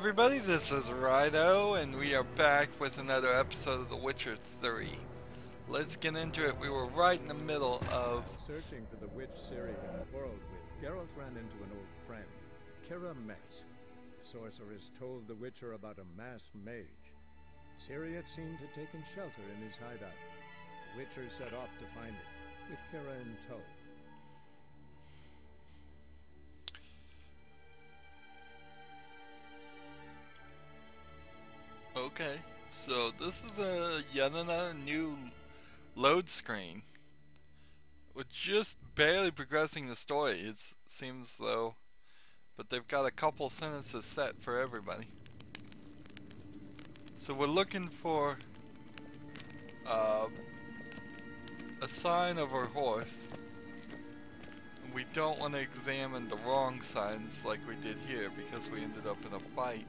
everybody, this is Rydo, and we are back with another episode of The Witcher 3. Let's get into it. We were right in the middle of... Searching for the witch Ciri had quarreled with, Geralt ran into an old friend, Kira Metz. The sorceress told the Witcher about a masked mage. Ciri had seemed to have taken shelter in his hideout. The Witcher set off to find it, with Kira in tow. Okay, so this is yet another new load screen. We're just barely progressing the story, it seems though. But they've got a couple sentences set for everybody. So we're looking for a sign of our horse. We don't want to examine the wrong signs like we did here because we ended up in a fight.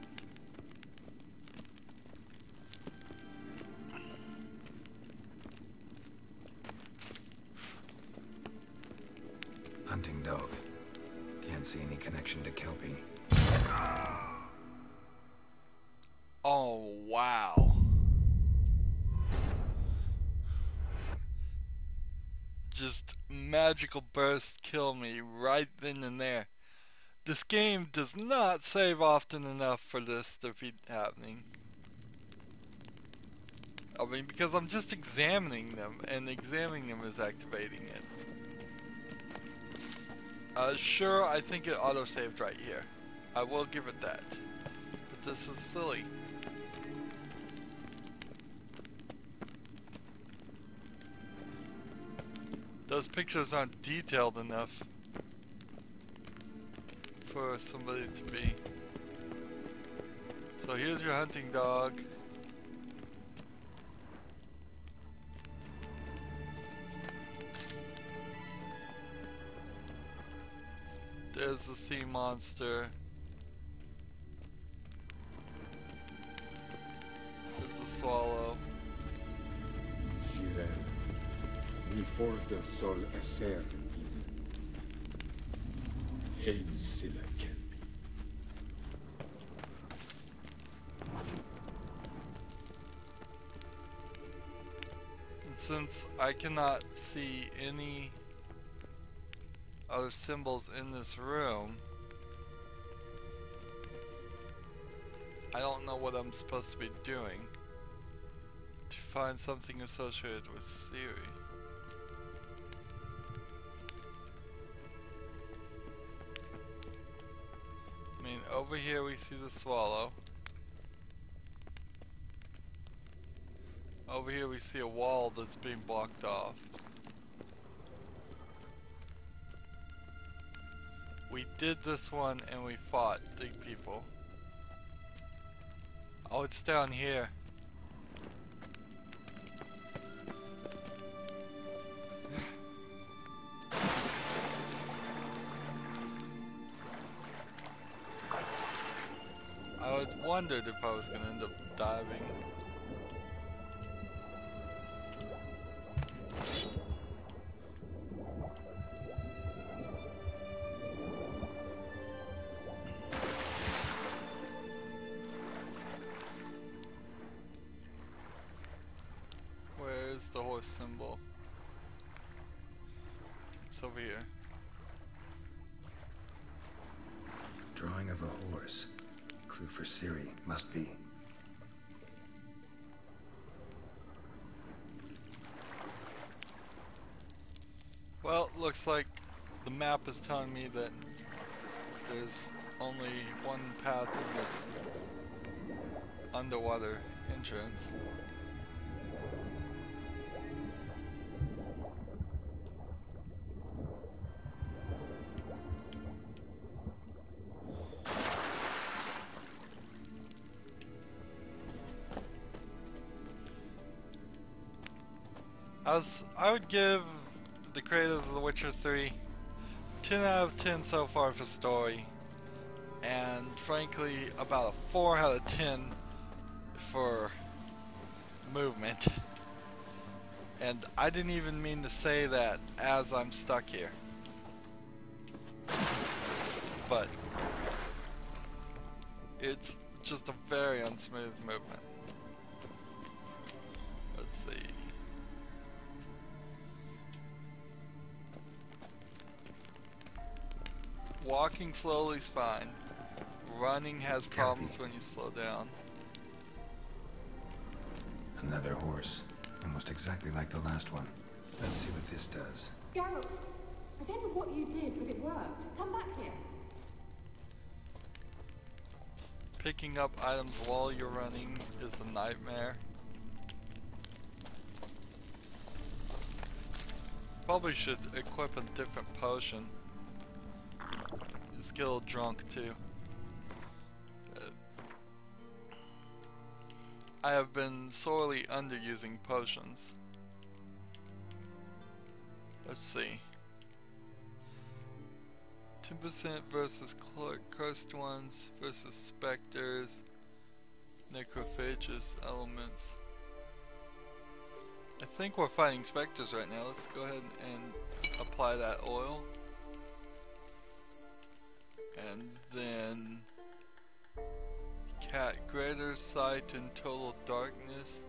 Hunting dog. Can't see any connection to Kelpie. Oh, wow. Just magical burst kill me right then and there. This game does not save often enough for this to be happening. I mean, because I'm just examining them, and examining them is activating it. Sure, I think it auto-saved right here. I will give it that. But this is silly. Those pictures aren't detailed enough for somebody to be. So here's your hunting dog. There's the sea monster. There's the swallow. Sirel, mi forte sol esser Hail Silla Kelpie. And since I cannot see any other symbols in this room, I don't know what I'm supposed to be doing to find something associated with Ciri. I mean, over here we see the swallow. Over here we see a wall that's being blocked off. We did this one and we fought big people. Oh, it's down here. I was wondered if I was gonna end up diving. Where's the horse symbol? It's over here. Drawing of a horse. Clue for Ciri. Must be. Well, looks like the map is telling me that there's only one path in this underwater entrance. I would give the creators of The Witcher 3 10 out of 10 so far for story, and frankly about a 4 out of 10 for movement. And I didn't even mean to say that as I'm stuck here. But it's just a very unsmooth movement. Let's see. Walking slowly is fine. Running has problems when you slow down. Another horse. Almost exactly like the last one. Let's see what this does. Geralt, I don't know what you did, but it worked. Come back here. Picking up items while you're running is a nightmare. Probably should equip a different potion. Just get a little drunk too. I have been sorely underusing potions. Let's see. 10% versus cursed ones versus specters, necrophagous elements. I think we're fighting specters right now. Let's go ahead and apply that oil. And then cat greater sight and total darkness.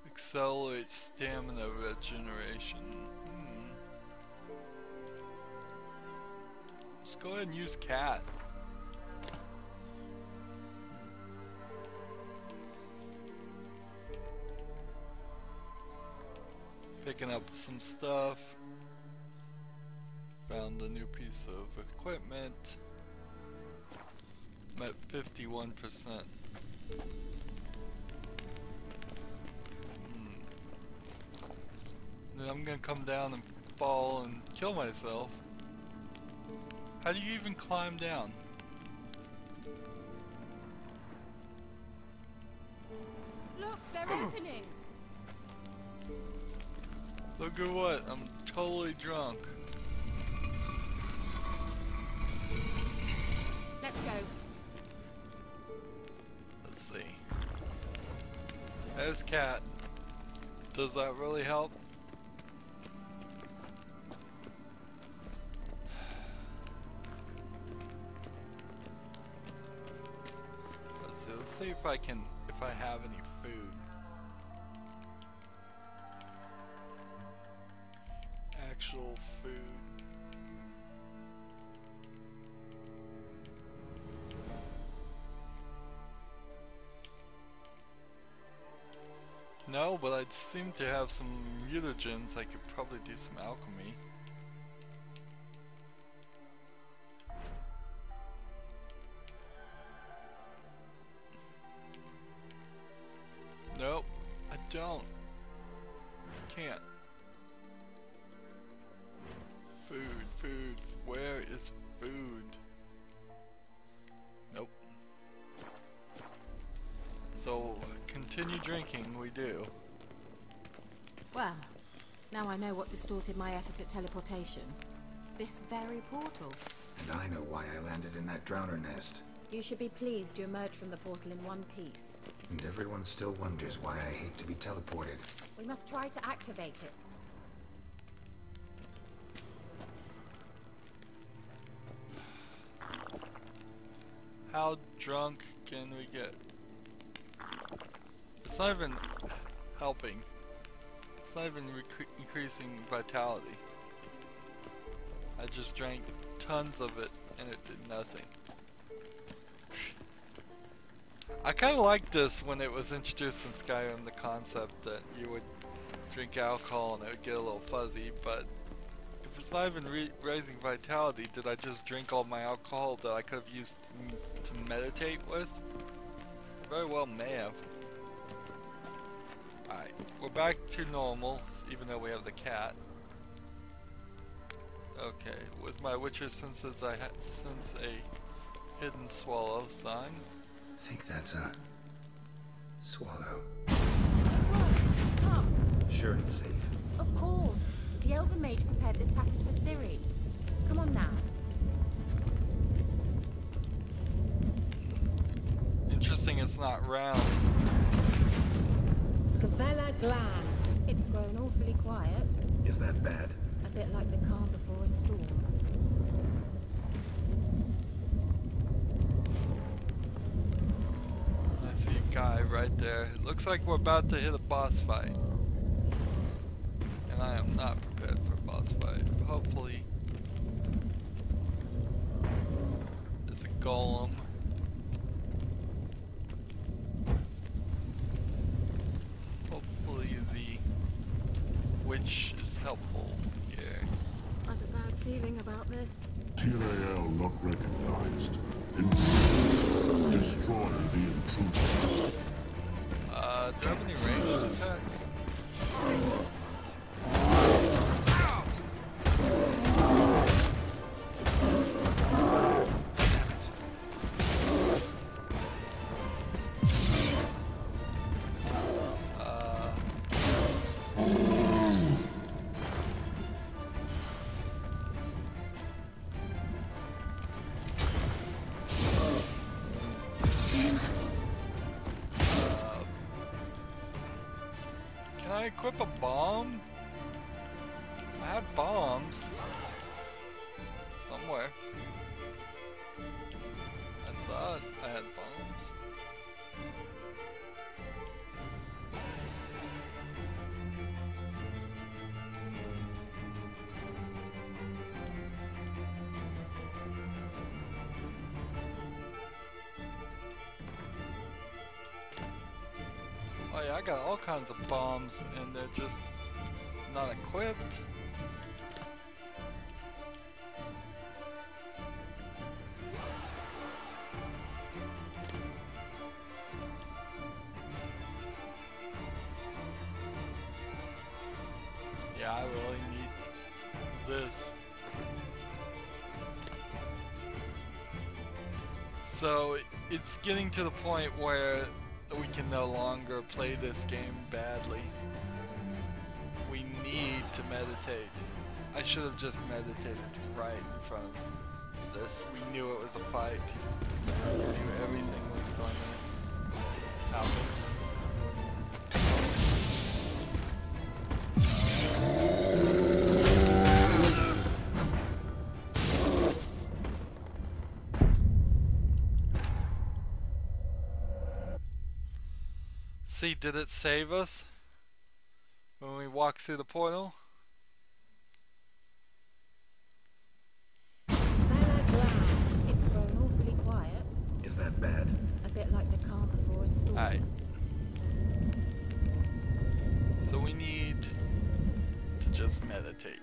Accelerate stamina regeneration. Let's go ahead and use cat. Picking up some stuff. Found a new piece of equipment. I'm at 51%. Then I'm gonna come down and fall and kill myself. How do you even climb down? Look, they're opening. Look at what? I'm totally drunk. Let's go. Let's see. There's cat. Does that really help? Let's see if I have any food. Actual food. No, but I seem to have some mutagens. I could probably do some alchemy. Nope, I don't. Can't. Food. Where is food? Nope. So, continue drinking, we do. Well, now I know what distorted my effort at teleportation. This very portal. And I know why I landed in that drowner nest. You should be pleased you emerged from the portal in one piece. And everyone still wonders why I hate to be teleported. We must try to activate it. How drunk can we get? It's not even helping. It's not even increasing vitality. I just drank tons of it and it did nothing. I kind of liked this when it was introduced in Skyrim, the concept that you would drink alcohol and it would get a little fuzzy, but if it's not even raising vitality, did I just drink all my alcohol that I could have used to meditate with? Very well may have. Alright, we're back to normal, even though we have the cat. Okay, with my Witcher senses I sense a hidden swallow sign. I think that's a swallow. Come. Sure it's safe. Of course. The Elven Mage prepared this passage for Ciri. Come on now. Interesting it's not round. Gavella Glan. It's grown awfully quiet. Is that bad? A bit like the calm before a storm. I see a guy right there. It looks like we're about to hit a boss fight. And I am not prepared for a boss fight. Hopefully it's a golem. Hopefully the witch is helpful here. I have a bad feeling about this. TRAL not recognized. Destroy the intruder. Do I have any ranged attacks? Can I equip a bomb? I have bombs somewhere. I thought I had bombs. Oh yeah, I got all kinds of bombs and they're just not equipped. Yeah, I really need this. So it's getting to the point where we can no longer play this game badly. We need to meditate. I should have just meditated right in front of this. We knew it was a fight. We knew everything was going to happen. See, did it save us when we walked through the portal? It's grown awfully quiet. Is that bad? A bit like the calm before a storm. Alright. So we need to just meditate.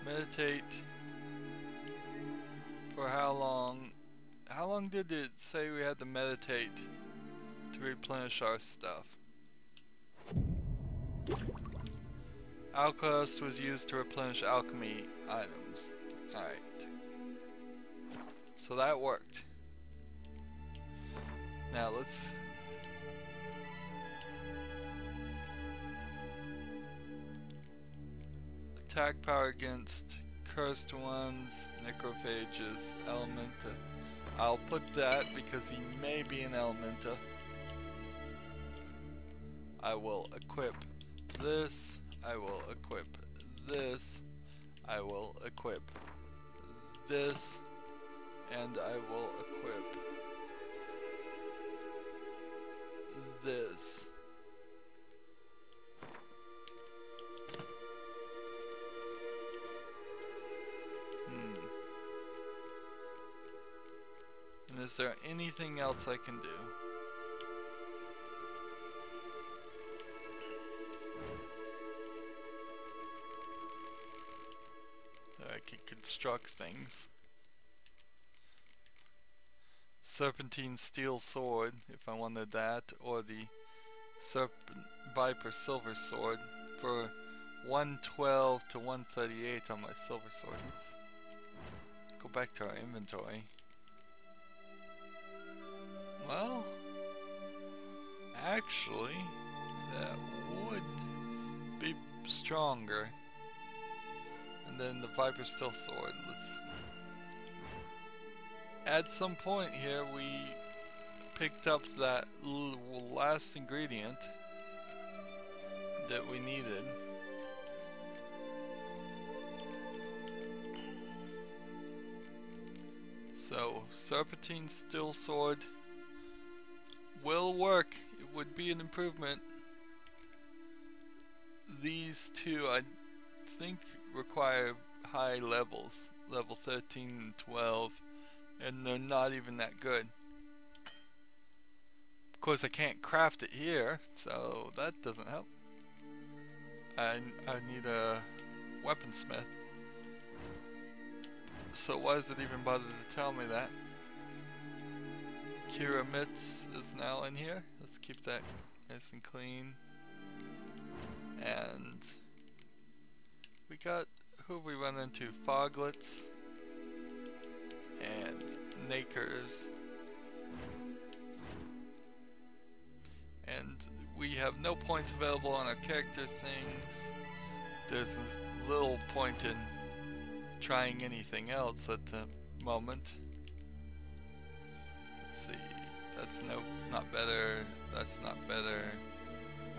Meditate for how long? How long did it say we had to meditate to replenish our stuff? Alchemist was used to replenish alchemy items. Alright. So that worked. Now let's attack power against cursed ones, necrophages, elementa. I'll put that because he may be an elementa. I will equip this. I will equip this. I will equip this. And I will equip this. And is there anything else I can do? I can construct things. Serpentine steel sword, if I wanted that, or the Viper silver sword for 112 to 138 on my silver sword. Let's go back to our inventory. Well, actually, that would be stronger. And then the Viper steel sword. Let's at some point here we picked up that last ingredient that we needed. So, Serpentine Steel Sword will work. It would be an improvement. These two, I think, require high levels. Level 13 and 12. And they're not even that good. Of course, I can't craft it here, so that doesn't help. I need a weaponsmith. So why does it even bother to tell me that? Kira Mitz is now in here. Let's keep that nice and clean. And we got, who have we run into? Foglets and Nakers. And we have no points available on our character things. There's little point in trying anything else at the moment. Let's see. That's not better. That's not better.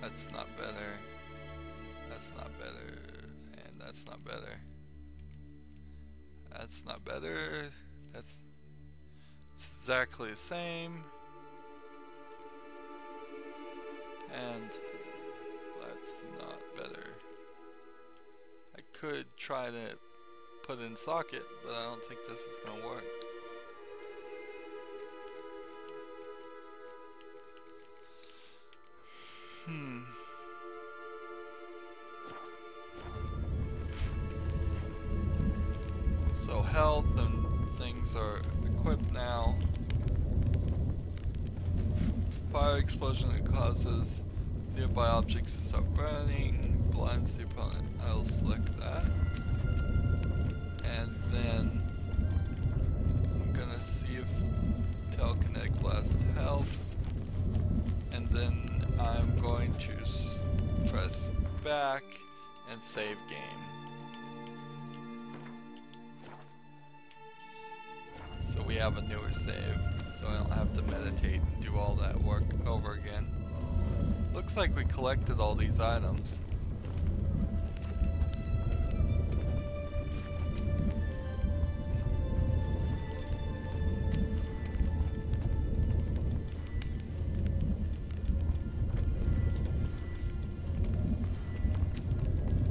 That's not better. That's not better. And that's not better. That's not better. That's exactly the same. And that's not better. I could try to put in socket, but I don't think this is gonna work. So health and things are equipped now. Fire explosion that causes nearby objects to start burning, blinds the opponent. I'll select that. And then I'm gonna see if telekinetic blast helps. And then I'm going to press back and save game. So we have a newer save, so I don't have to meditate and do all that work over again. Looks like we collected all these items.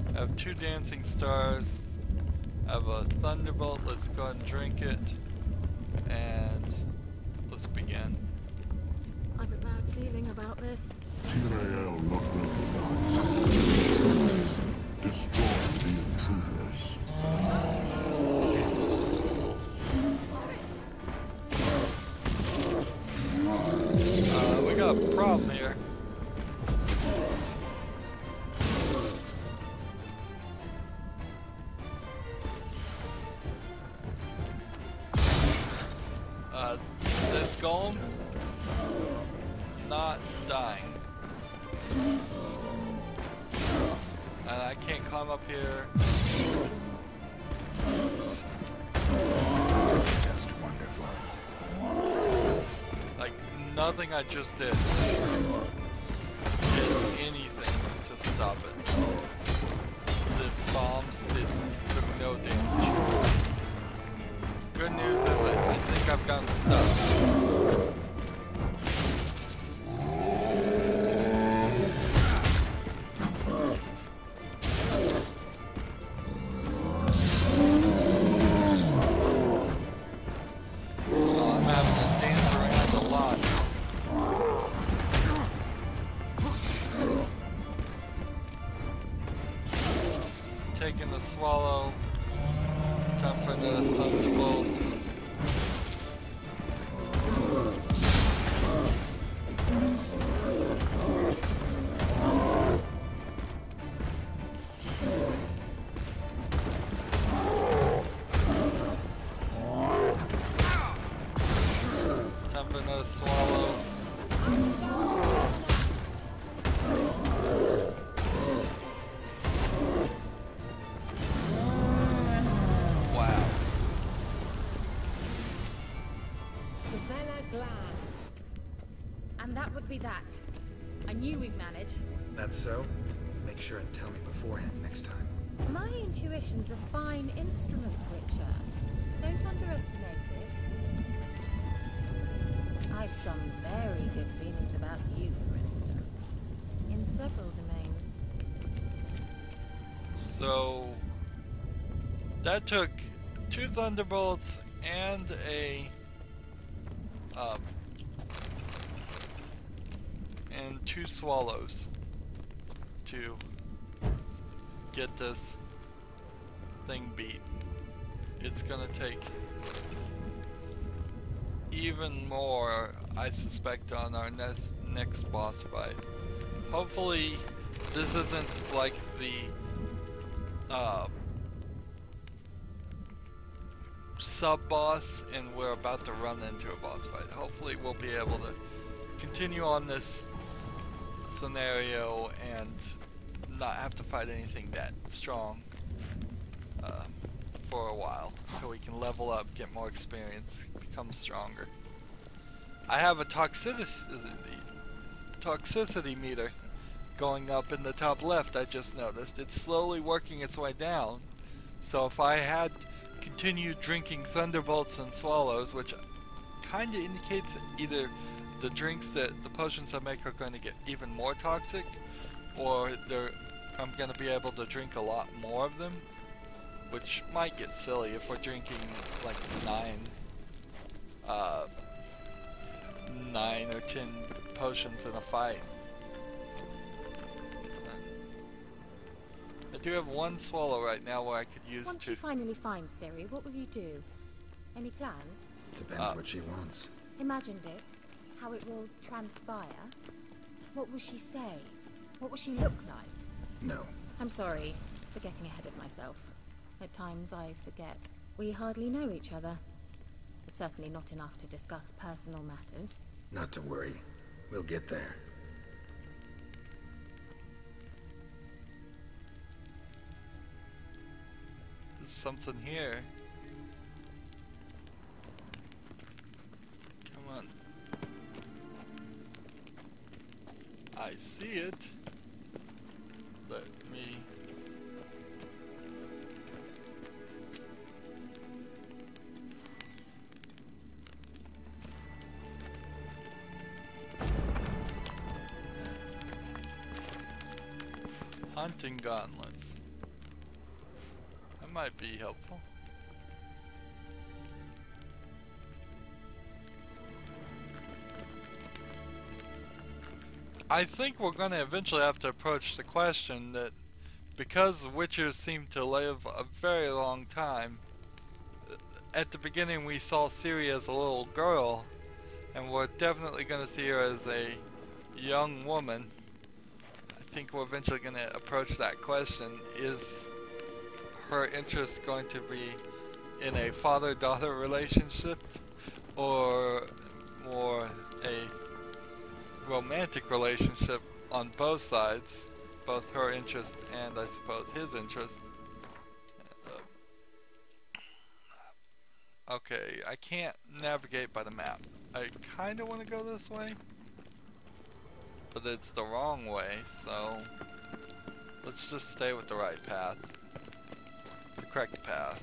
I have 2 dancing stars. I have a thunderbolt. Let's go ahead and drink it. And let's begin. I've a bad feeling about this. Tyrael not recognized. Destroy the intruders. We got a problem here. This golem not dying. And I can't climb up here. Just wonderful. Like, nothing I just did anything to stop it. The bombs took no damage. Good news is I think I've gotten stuck. I'm having to dance around a lot. Taking the swallow. Time for another thunderbolt. Time for another swallow. And that would be that. I knew we'd manage. That's so? Make sure and tell me beforehand next time. My intuition's a fine instrument, Witcher. Don't underestimate it. I've some very good feelings about you, for instance. In several domains. So that took 2 thunderbolts and and 2 swallows to get this thing beat. It's gonna take even more, I suspect, on our next boss fight. Hopefully this isn't like the sub-boss and we're about to run into a boss fight. Hopefully we'll be able to continue on this scenario and not have to fight anything that strong for a while, so we can level up, get more experience, become stronger. I have a toxicity meter going up in the top left. I just noticed it's slowly working its way down, so if I had continued drinking thunderbolts and swallows, which kind of indicates either the drinks that the potions I make are going to get even more toxic, or I'm going to be able to drink a lot more of them, which might get silly if we're drinking like 9 or 10 potions in a fight. I do have 1 swallow right now where I could use Once 2. you finally find Ciri, what will you do? Any plans? Depends what she wants. Imagined it? How it will transpire? What will she say? What will she look like? No. I'm sorry for getting ahead of myself. At times I forget. We hardly know each other. Certainly not enough to discuss personal matters. Not to worry. We'll get there. There's something here. Come on. I see it. Let me... Hunting gauntlets. That might be helpful. I think we're going to eventually have to approach the question that because witchers seem to live a very long time, at the beginning we saw Ciri as a little girl, and we're definitely going to see her as a young woman. I think we're eventually going to approach that question. Is her interest going to be in a father-daughter relationship, or more a romantic relationship on both sides, both her interest and I suppose his interest? Okay, I can't navigate by the map. I kind of want to go this way, but it's the wrong way, so let's just stay with the right path, the correct path,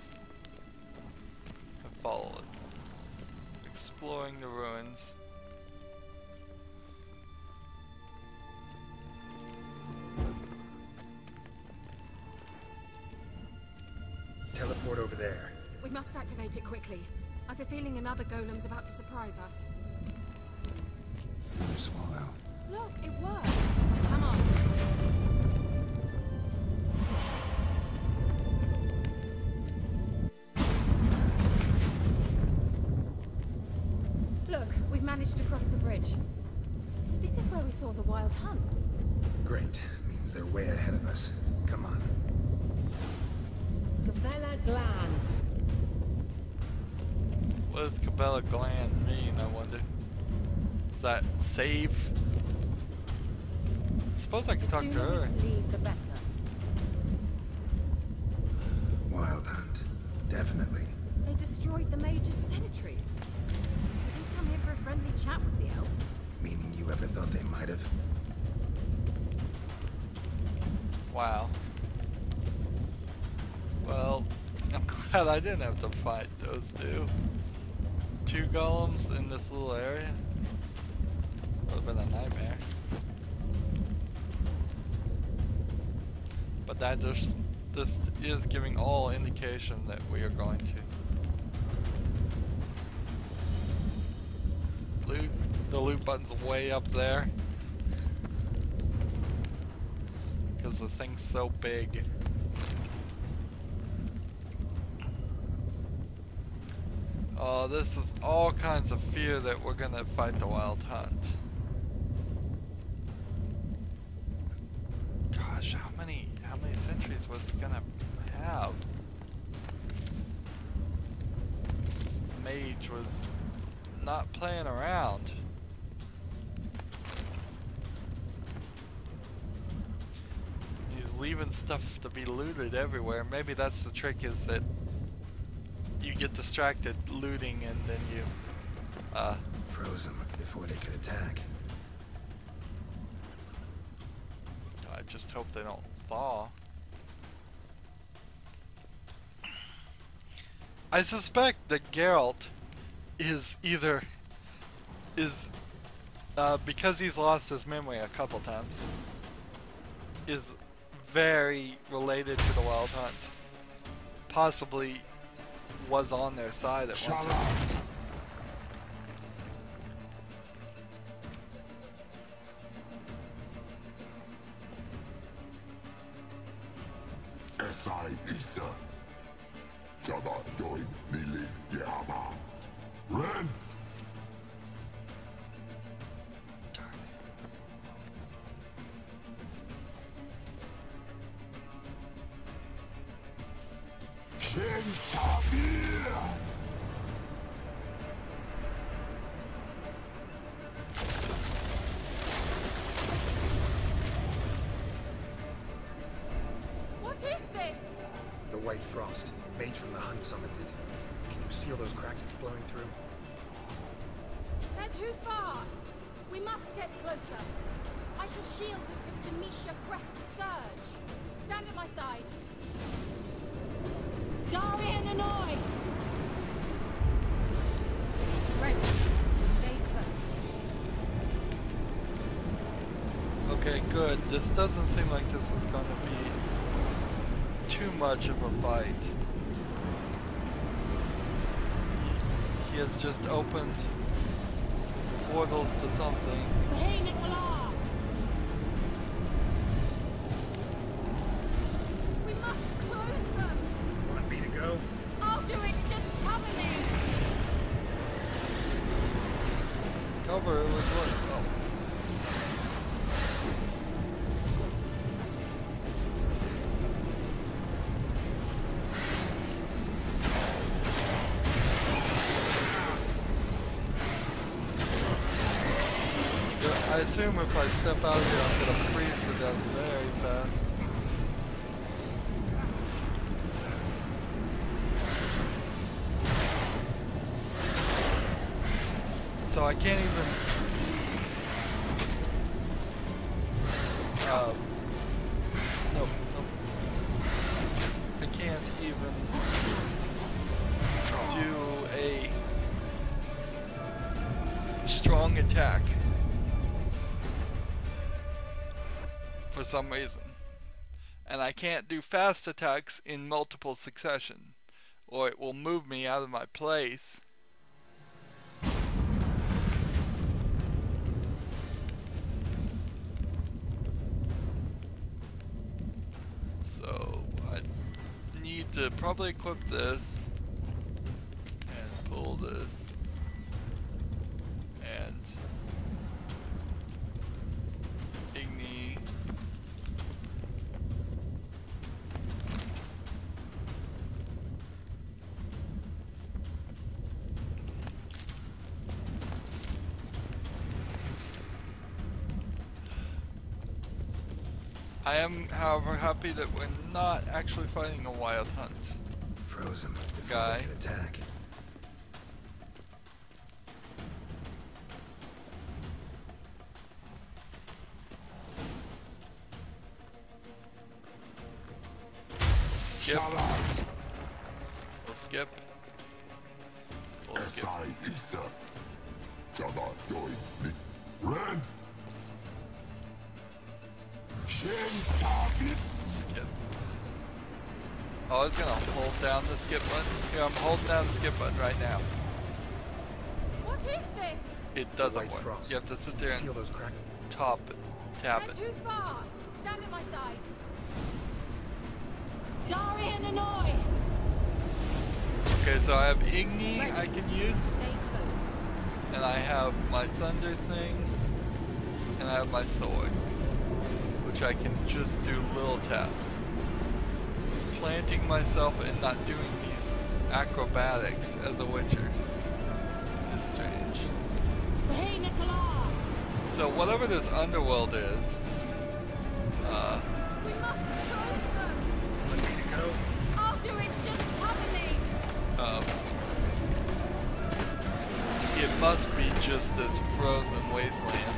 and follow it. Exploring the ruins. Teleport over there. We must activate it quickly. I've a feeling another golem's about to surprise us. Another swallow. Look, it worked. Come on. Look, we've managed to cross the bridge. This is where we saw the wild hunt. Great. Means they're way ahead of us. Come on. Gavella Glan. What does Cabela Gland mean, I wonder? Is that save? Suppose I can talk to her. The sooner we leave, the better. Wild hunt. Definitely. They destroyed the Major's cemeteries. Did you come here for a friendly chat with the elf? Meaning you ever thought they might have? Wow. Well, I'm glad I didn't have to fight those two golems in this little area. Would have been a nightmare. But that this is giving all indication that we are going to. The loot button's way up there. Because the thing's so big. Oh, this is all kinds of fear that we're gonna fight the wild hunt. Gosh, how many sentries was it gonna have? This mage was not playing around. He's leaving stuff to be looted everywhere. Maybe that's the trick, is that you get distracted looting and then you froze them before they could attack. I just hope they don't thaw. I suspect that Geralt is either because he's lost his memory a couple times, is very related to the Wild Hunt. Possibly was on their side at one time. Esai Isa. Jada Doin Nili Yama. Ren! What is this? The White Frost. Mage from the Hunt summoned it. Can you see all those cracks it's blowing through? They're too far. We must get closer. I shall shield us if Demetia crests surge. Stand at my side. Darian and Annoy! Ready. Stay close. Okay, good. This doesn't seem like this is going to be too much of a fight. He has just opened portals to something. Hey, Nicola! We must close them! Want me to go? I'll do it, just cover me! Cover it with what? Oh. I assume if I step out here, I'm gonna freeze to death very fast. So I can't even. Nope. I can't even do a strong attack. For some reason. And I can't do fast attacks in multiple succession, or it will move me out of my place. So I need to probably equip this and pull this and Igni. I am, however, happy that we're not actually fighting a wild hunt. Froze them before Guy. they could attack. Skip. We'll skip. We'll skip. Esai Isa. Jada Doin Nili Ren! Shen target! Skip. Oh, I was gonna hold down the skip button. Here, I'm holding down the skip button right now. What is this? It doesn't White work. frost. You have to sit there Seal and those cracks. tap They're it. too far. Stand at my side. Darian Annoy! Okay, so I have Igni I can use, Stay close. and I have my thunder thing, and I have my sword, which I can just do little taps. Planting myself and not doing these acrobatics as a witcher is strange. Hey, Nicola! So whatever this underworld is, We must close them! Want me to go? I'll do it, just cover me! it must be just this frozen wasteland.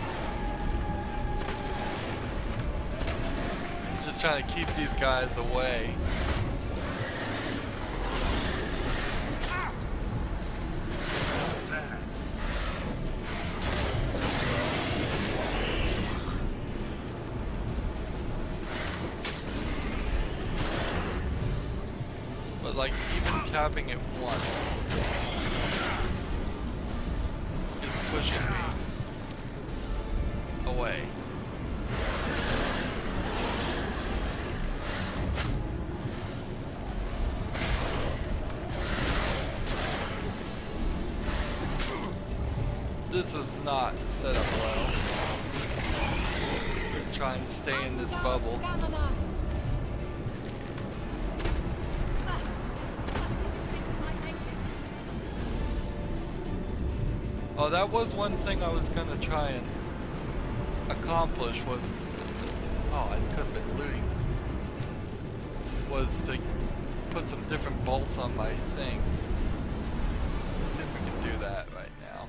Just trying to keep these guys away. But like even tapping it once is pushing me away. This is not set up well. Try and stay in this bubble. Stamina. Oh, that was one thing I was gonna try and accomplish was, oh, I could have been looting, was to put some different bolts on my thing. See if we can do that right now.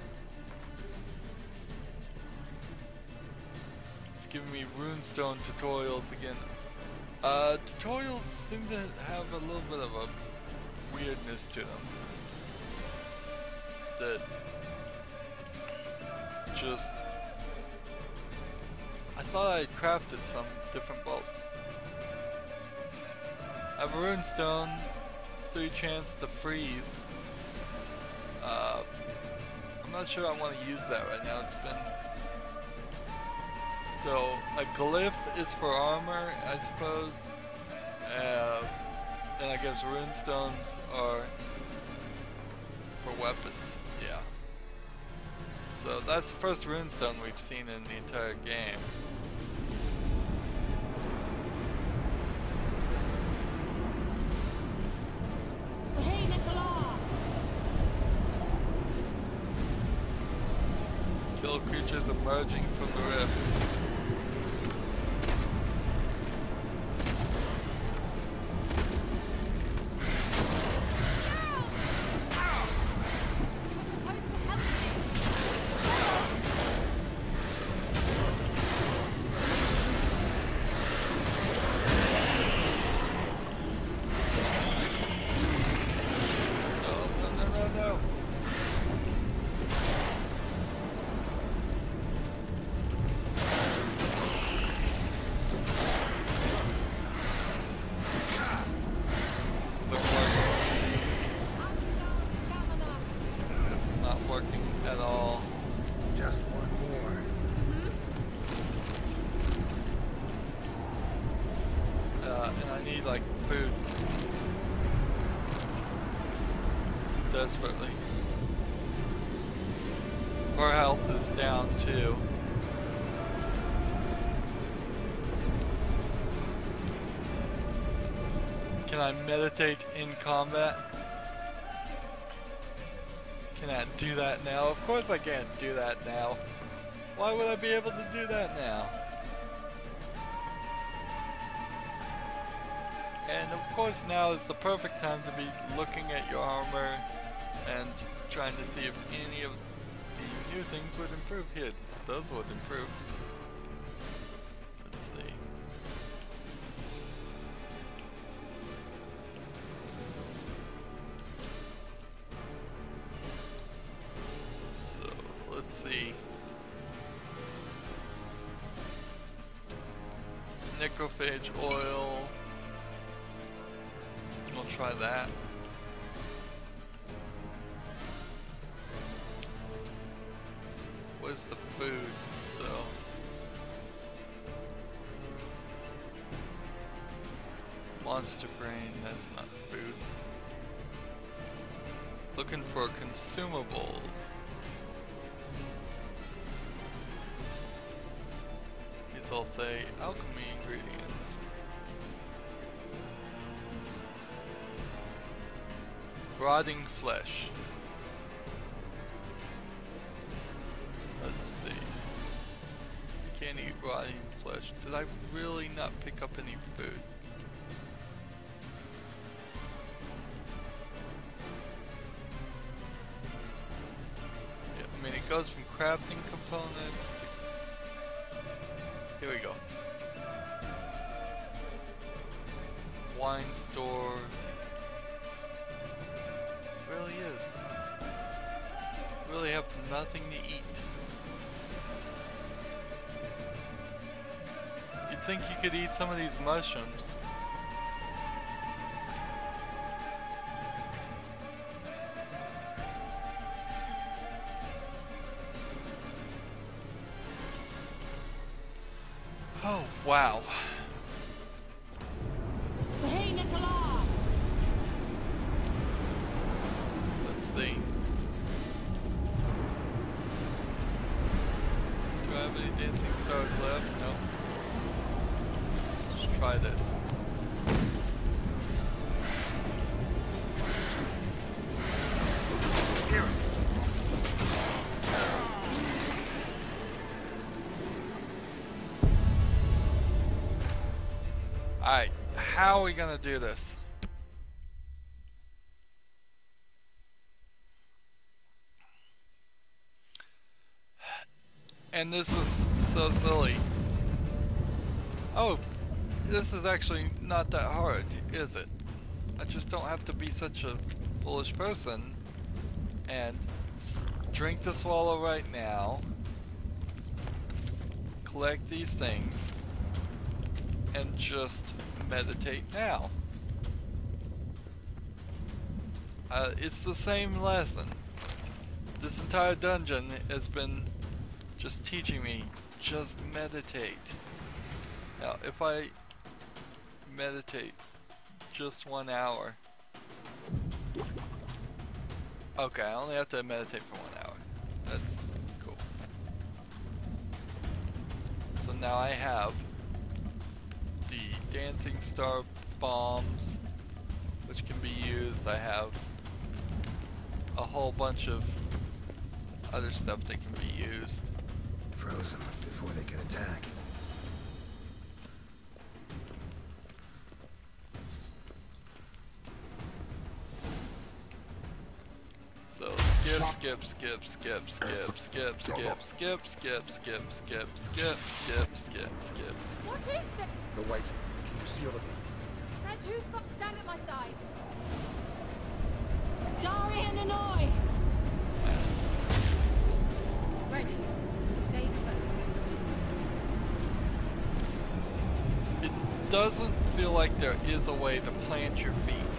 It's giving me runestone tutorials again. Tutorials seem to have a little bit of a weirdness to them. That just, I thought I had crafted some different bolts. I have a runestone, 3 chance to freeze. I'm not sure I want to use that right now. It's been, so a glyph is for armor, I suppose. And I guess runestones are for weapons. Yeah. So that's the first runestone we've seen in the entire game. Hey, Nicola! Kill creatures emerging from the rift. We're supposed to help you. No. Stamina. This is not working at all. Just one more. And I need like food. Desperately. Our health is down too. Can I meditate in combat? Can I do that now? Of course I can't do that now. Why would I be able to do that now? And of course now is the perfect time to be looking at your armor and trying to see if any of the new things would improve. Here, those would improve. Let's see. So, let's see. macrophage oil. We'll try that. Where's the food, though? Monster brain, that's not food. Looking for consumables. These all say alchemy ingredients. Rotting flesh. Let's see. Can't eat rotting flesh. Did I really not pick up any food? Yeah, I mean, it goes from crafting components to... Here we go. Wine store. Really is. Really have nothing to eat. You'd think you could eat some of these mushrooms. Oh, wow. Hey, Nicola! Let's see. Do I have any dancing stars left? No. Let's try this. Alright, how are we gonna do this? And this is so silly. Oh, this is actually not that hard, is it? I just don't have to be such a foolish person and drink the swallow right now, collect these things, and just meditate now. It's the same lesson. This entire dungeon has been just teaching me, just meditate. Now, if I meditate just 1 hour, okay, I only have to meditate for 1 hour. That's cool. So now I have the dancing star bombs, which can be used. I have a whole bunch of other stuff that can be used. Froze them before they could attack. So skip, skip, skip, skip, skip, skip, skip, skip, skip, skip, skip, skip, skip, skip, skip. What is this? The wife, can you seal the... That two fuck stand at my side. Dari and Hanoi! Ready. Stay close. It doesn't feel like there is a way to plant your feet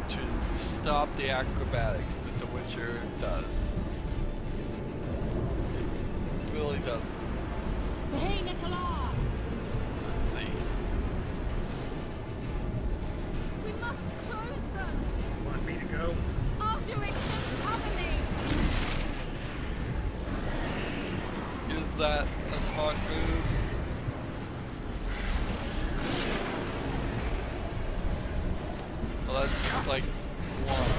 to stop the acrobatics that The Witcher does. It really doesn't. Hey, Nicola! Let's see. We must close them! Want me to go? I'll do it! Just cover me! Is that a smart move? Well, that's like one.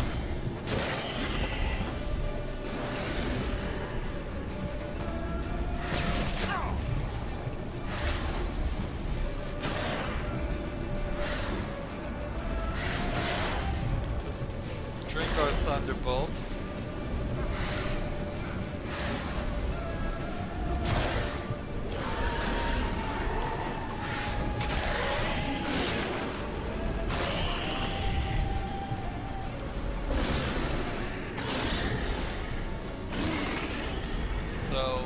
Drink our Thunderbolt. So,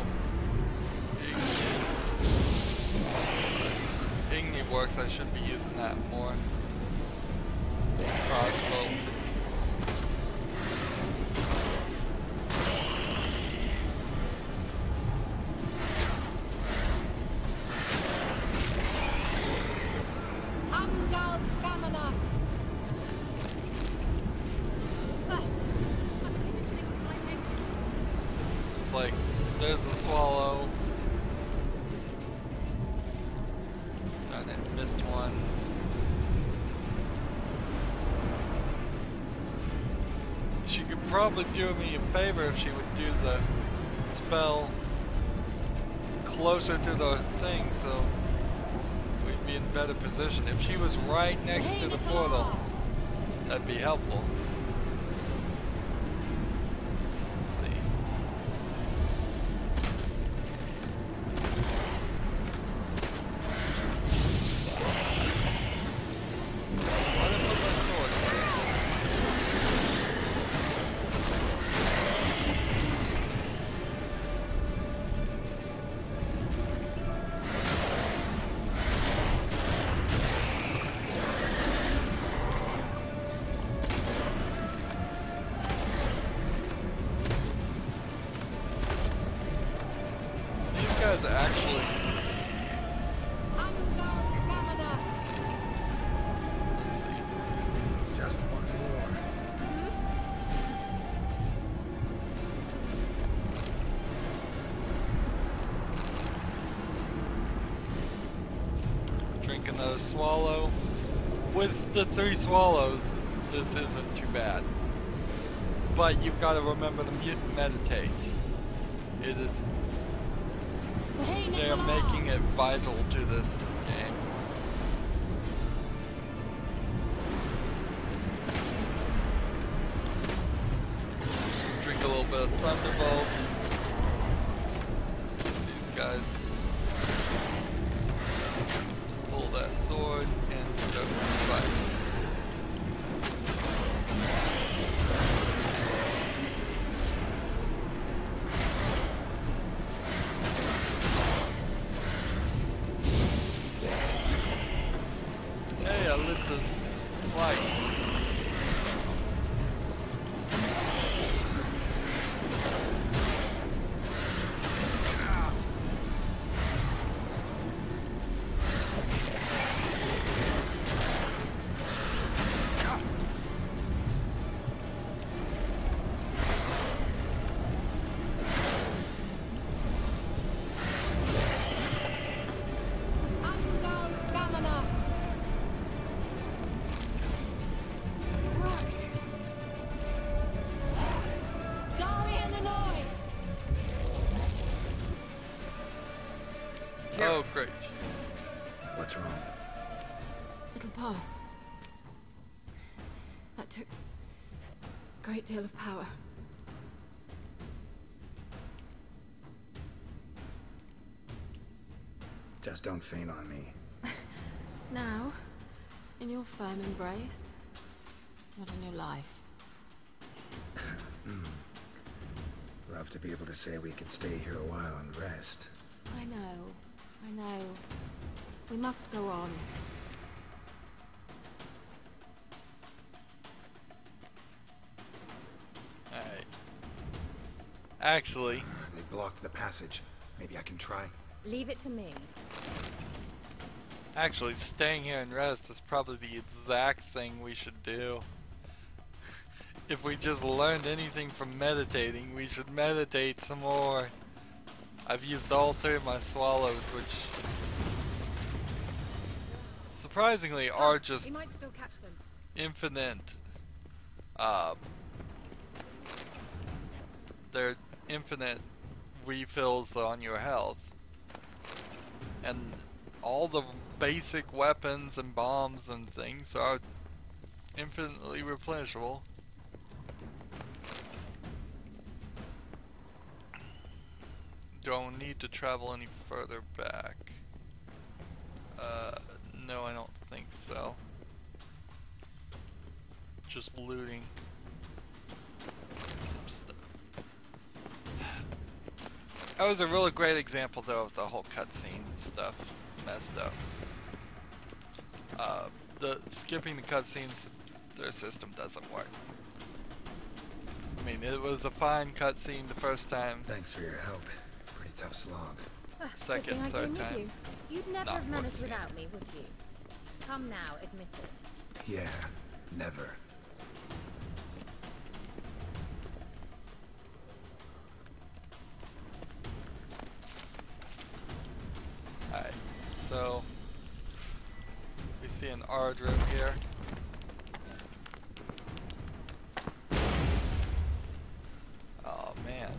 like, there's a swallow. Darn it, missed one. She could probably do me a favor if she would do the spell closer to the thing, so we'd be in better position. If she was right next to the portal, that'd be helpful. Actually, Just one more. drink another swallow. With the 3 swallows, this isn't too bad. But you've got to remember to meditate. It is. They're making it vital to this game. Drink a little bit of Thunderbolt. These guys pull that sword and start fighting. Oh, great. What's wrong? It'll pass. That took a great deal of power. Just don't faint on me. Now, in your firm embrace, what a new life. Love to be able to say we could stay here a while and rest. I know. We must go on. Alright. Actually... They blocked the passage. Maybe I can try. Leave it to me. Actually, staying here and rest is probably the exact thing we should do. If we just learned anything from meditating, we should meditate some more. I've used all 3 of my swallows, which surprisingly are just We might still catch them. infinite. They're infinite refills on your health. And all the basic weapons and bombs and things are infinitely replenishable. Don't need to travel any further back. No, I don't think so. Just looting. That was a really great example though of the whole cutscene stuff messed up. The skipping the cutscenes, their system doesn't work. I mean, it was a fine cutscene the first time. Thanks for your help. Pretty tough slog. Second, I third came with time. you. You'd never Not have managed working. without me, would you? Come now, admit it. Yeah, never. guard room here. Oh man.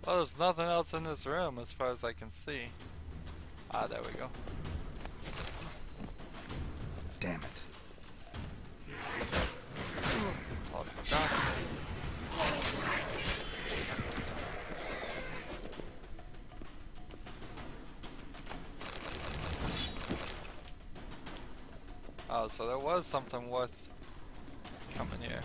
Well, there's nothing else in this room as far as I can see. Ah, there we go. Damn it. Oh, God. Oh, so there was something worth coming here.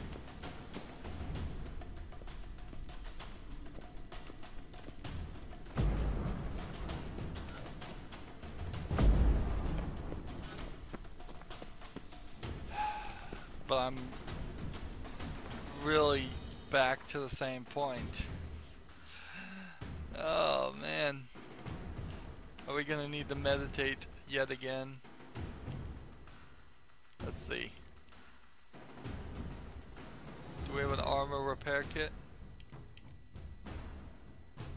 But I'm really back to the same point. Oh man. Are we gonna need to meditate yet again? Let's see. Do we have an armor repair kit?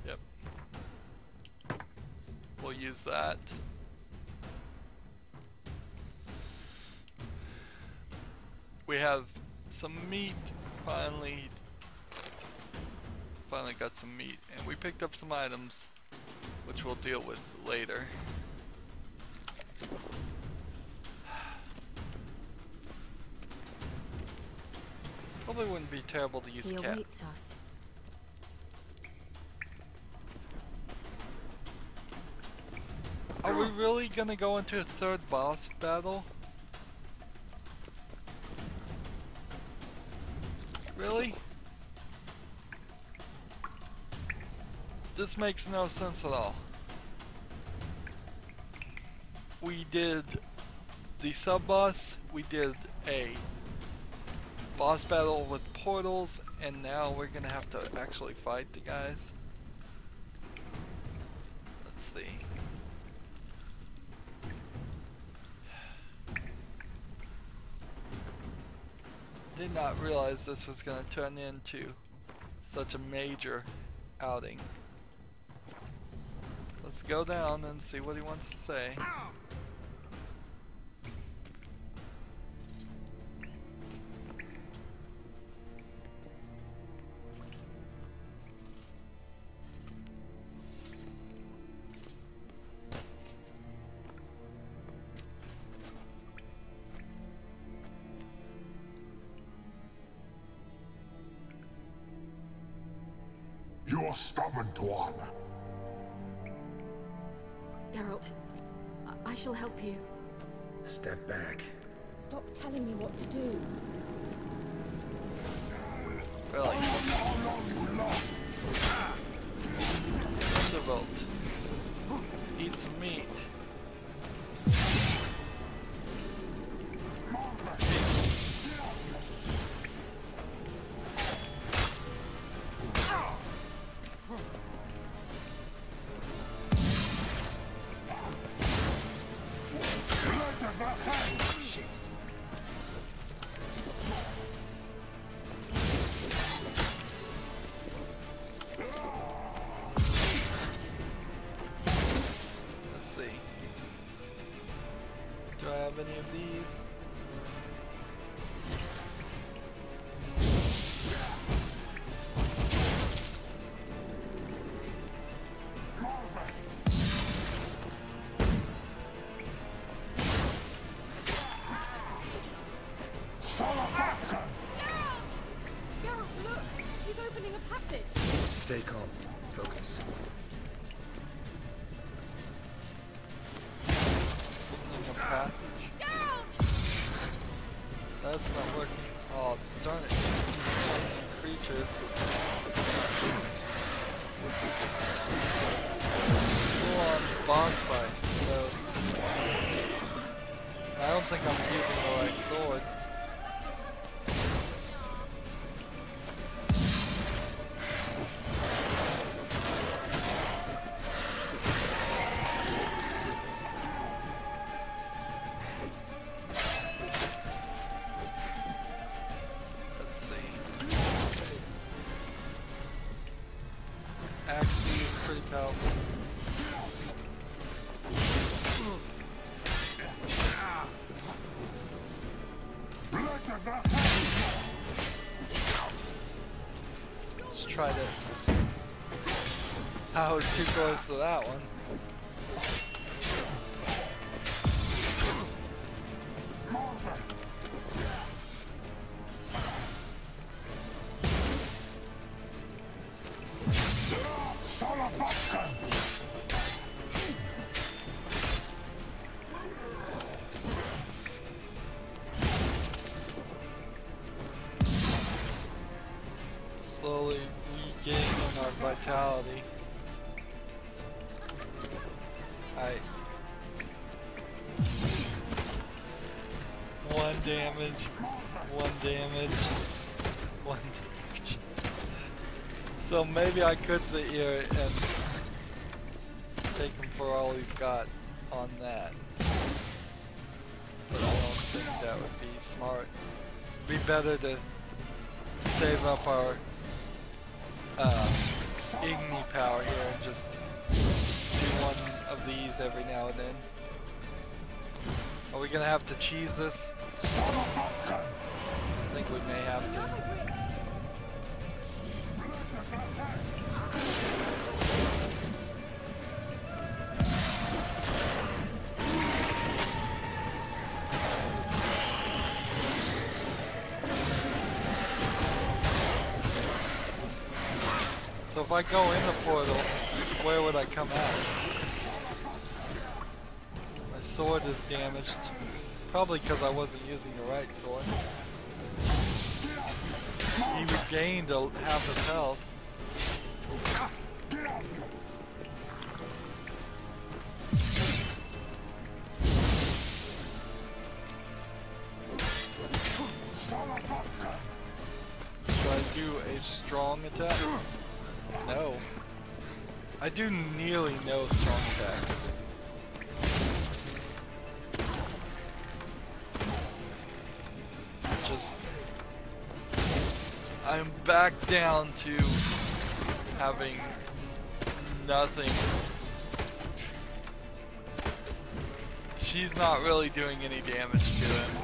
Yep. We'll use that. We have some meat, finally got some meat, and we picked up some items, which we'll deal with later. Probably wouldn't be terrible to use He cat. awaits us. Are we really gonna go into a third boss battle? Really? This makes no sense at all. We did the sub-boss, we did a boss battle with portals, and now we're gonna have to actually fight the guys. Let's see. Did not realize this was going to turn into such a major outing. Let's go down and see what he wants to say. You're stubborn, one. Geralt, I shall help you. Step back. Stop telling me what to do. Really? Thunderbolt. Eat some meat. Any of these? Geralt, look! He's opening a passage! Stay calm. Focus. Opening a passage. That's not working. Oh, darn it. Creatures. Full on boss fight. So, I don't think I'm using the right sword. try to... I was too close to that one. Slowly regaining our vitality. Alright. 1 damage. 1 damage. 1 damage. So maybe I could sit here and take him for all he's got on that. But I don't think that would be smart. It'd be better to save up our Igni power here and just do one of these every now and then. Are we gonna have to cheese this? I think we may have to. So if I go in the portal, where would I come out? My sword is damaged. Probably because I wasn't using the right sword. He regained half his health. Should I do a strong attack? No. I do nearly no strong attack. I'm back down to having nothing. She's not really doing any damage to him.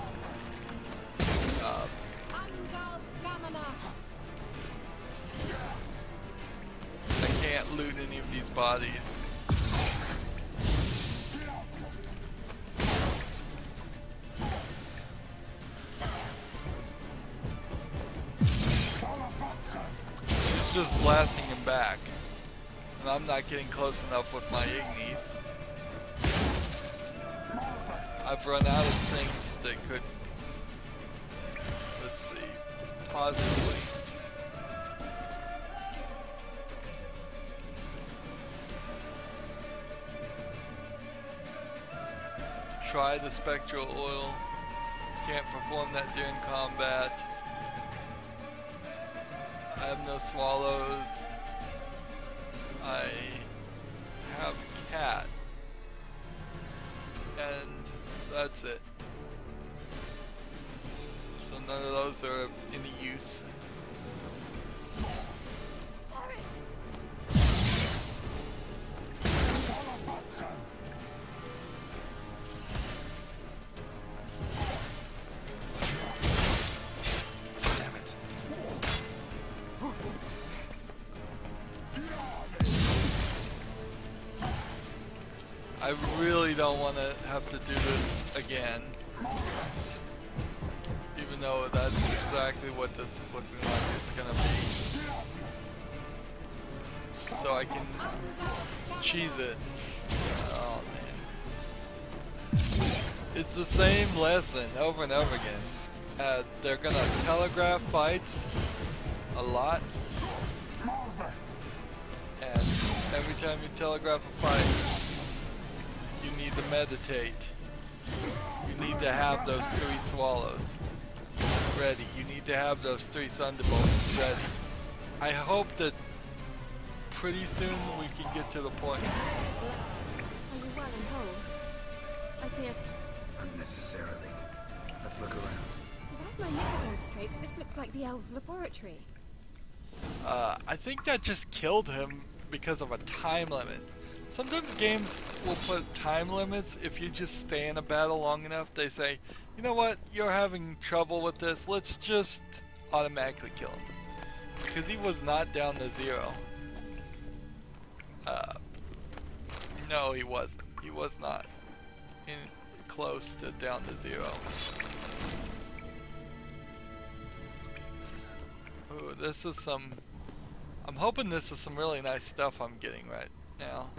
I can't loot any of these bodies. Just blasting him back, and I'm not getting close enough with my Ignis. I've run out of things that could, let's see, possibly. Try the spectral oil. Can't perform that during combat. I have no swallows. I have a cat. And that's it. So none of those are of any use. I really don't want to have to do this again, even though that's exactly what this is looking like it's gonna be. So I can cheese it. Oh man. It's the same lesson over and over again. They're gonna telegraph fights a lot. And every time you telegraph a fight, you need to meditate. You need to have those 3 swallows ready. You need to have those 3 thunderbolts ready. I hope that pretty soon we can get to the point. Are you well and whole? I see it. Unnecessarily. Let's look around. If I have my knickers on straight, this looks like the elves' laboratory. I think that just killed him because of a time limit. Sometimes games will put time limits if you just stay in a battle long enough. They say, you know what, you're having trouble with this, let's just automatically kill him. Because he was not down to 0. No, he wasn't. He was not close to down to 0. Ooh, this is some... I'm hoping this is some really nice stuff I'm getting right now.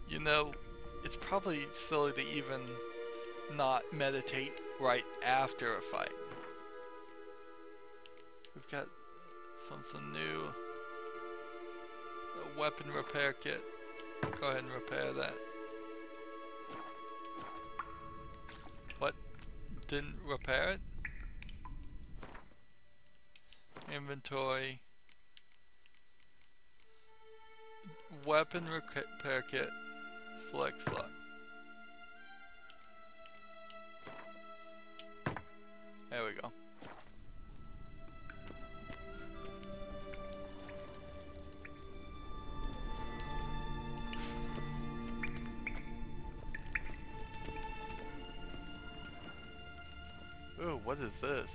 You know, it's probably silly to even not meditate right after a fight. We've got something new. A weapon repair kit. Go ahead and repair that. What? Didn't repair it? Inventory. Weapon repair kit. Select slot. There we go. Ooh, what is this?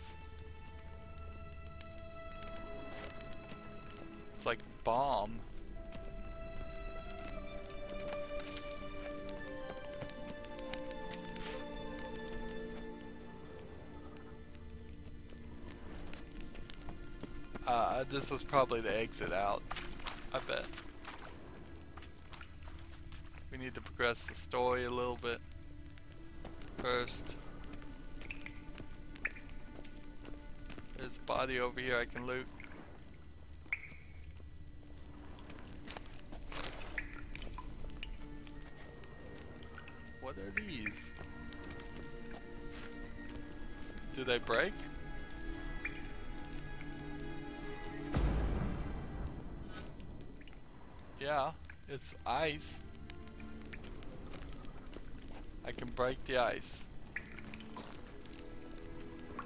It's like bomb. This was probably the exit out, I bet. We need to progress the story a little bit first. There's a body over here I can loot. What are these? Do they break? Yeah, it's ice. I can break the ice.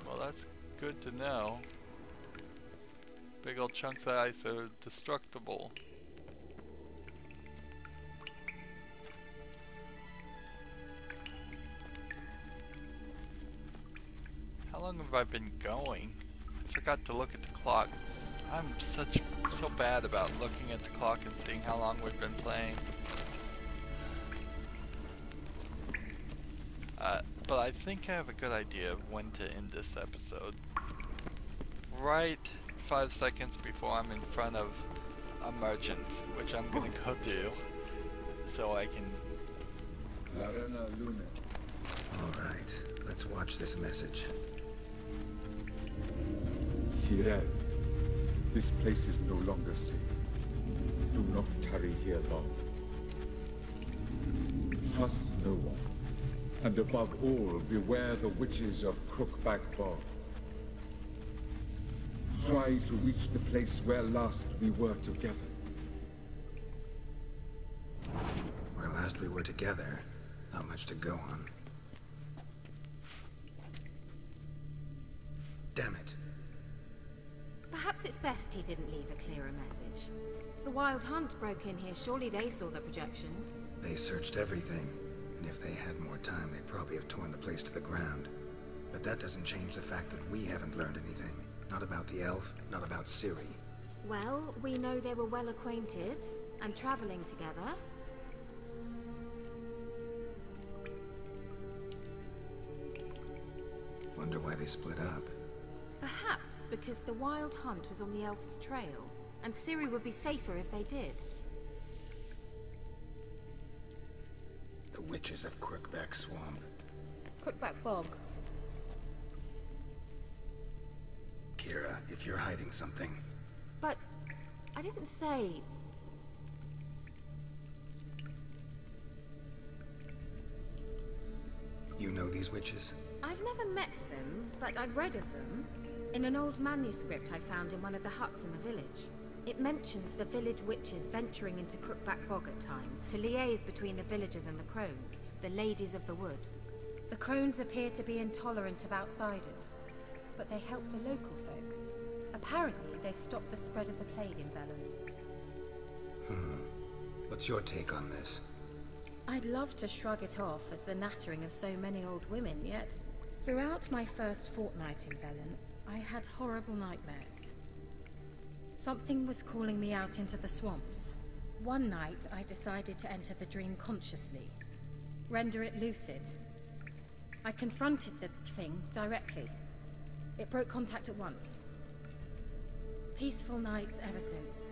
Well, that's good to know. Big old chunks of ice are destructible. How long have I been going? I forgot to look at the clock. I'm so bad about looking at the clock and seeing how long we've been playing. But I think I have a good idea of when to end this episode. Right 5 seconds before I'm in front of a merchant, which I'm gonna go do, so I can... Alright, let's watch this message. Cyril, this place is no longer safe. Do not tarry here long. Trust no one. And above all, beware the witches of Crookback Bog. Try to reach the place where last we were together. Where last we were together, not much to go on. Damn it. Perhaps it's best he didn't leave a clearer message. The Wild Hunt broke in here. Surely they saw the projection. They searched everything, and if they had more time, they'd probably have torn the place to the ground. But that doesn't change the fact that we haven't learned anything. Not about the elf, not about Ciri. Well, we know they were well acquainted and traveling together. Wonder why they split up. Perhaps because the Wild Hunt was on the elf's trail, and Ciri would be safer if they did. The witches of Crookback Swamp. Crookback Bog. Kira, if you're hiding something... But I didn't say... You know these witches? I've never met them, but I've read of them. In an old manuscript I found in one of the huts in the village. It mentions the village witches venturing into Crookback Bog at times to liaise between the villagers and the crones, the ladies of the wood. The crones appear to be intolerant of outsiders, but they help the local folk. Apparently, they stopped the spread of the plague in Velen. What's your take on this? I'd love to shrug it off as the nattering of so many old women, yet throughout my first fortnight in Velen, I had horrible nightmares. Something was calling me out into the swamps. One night, I decided to enter the dream consciously, render it lucid. I confronted the thing directly. It broke contact at once. Peaceful nights ever since.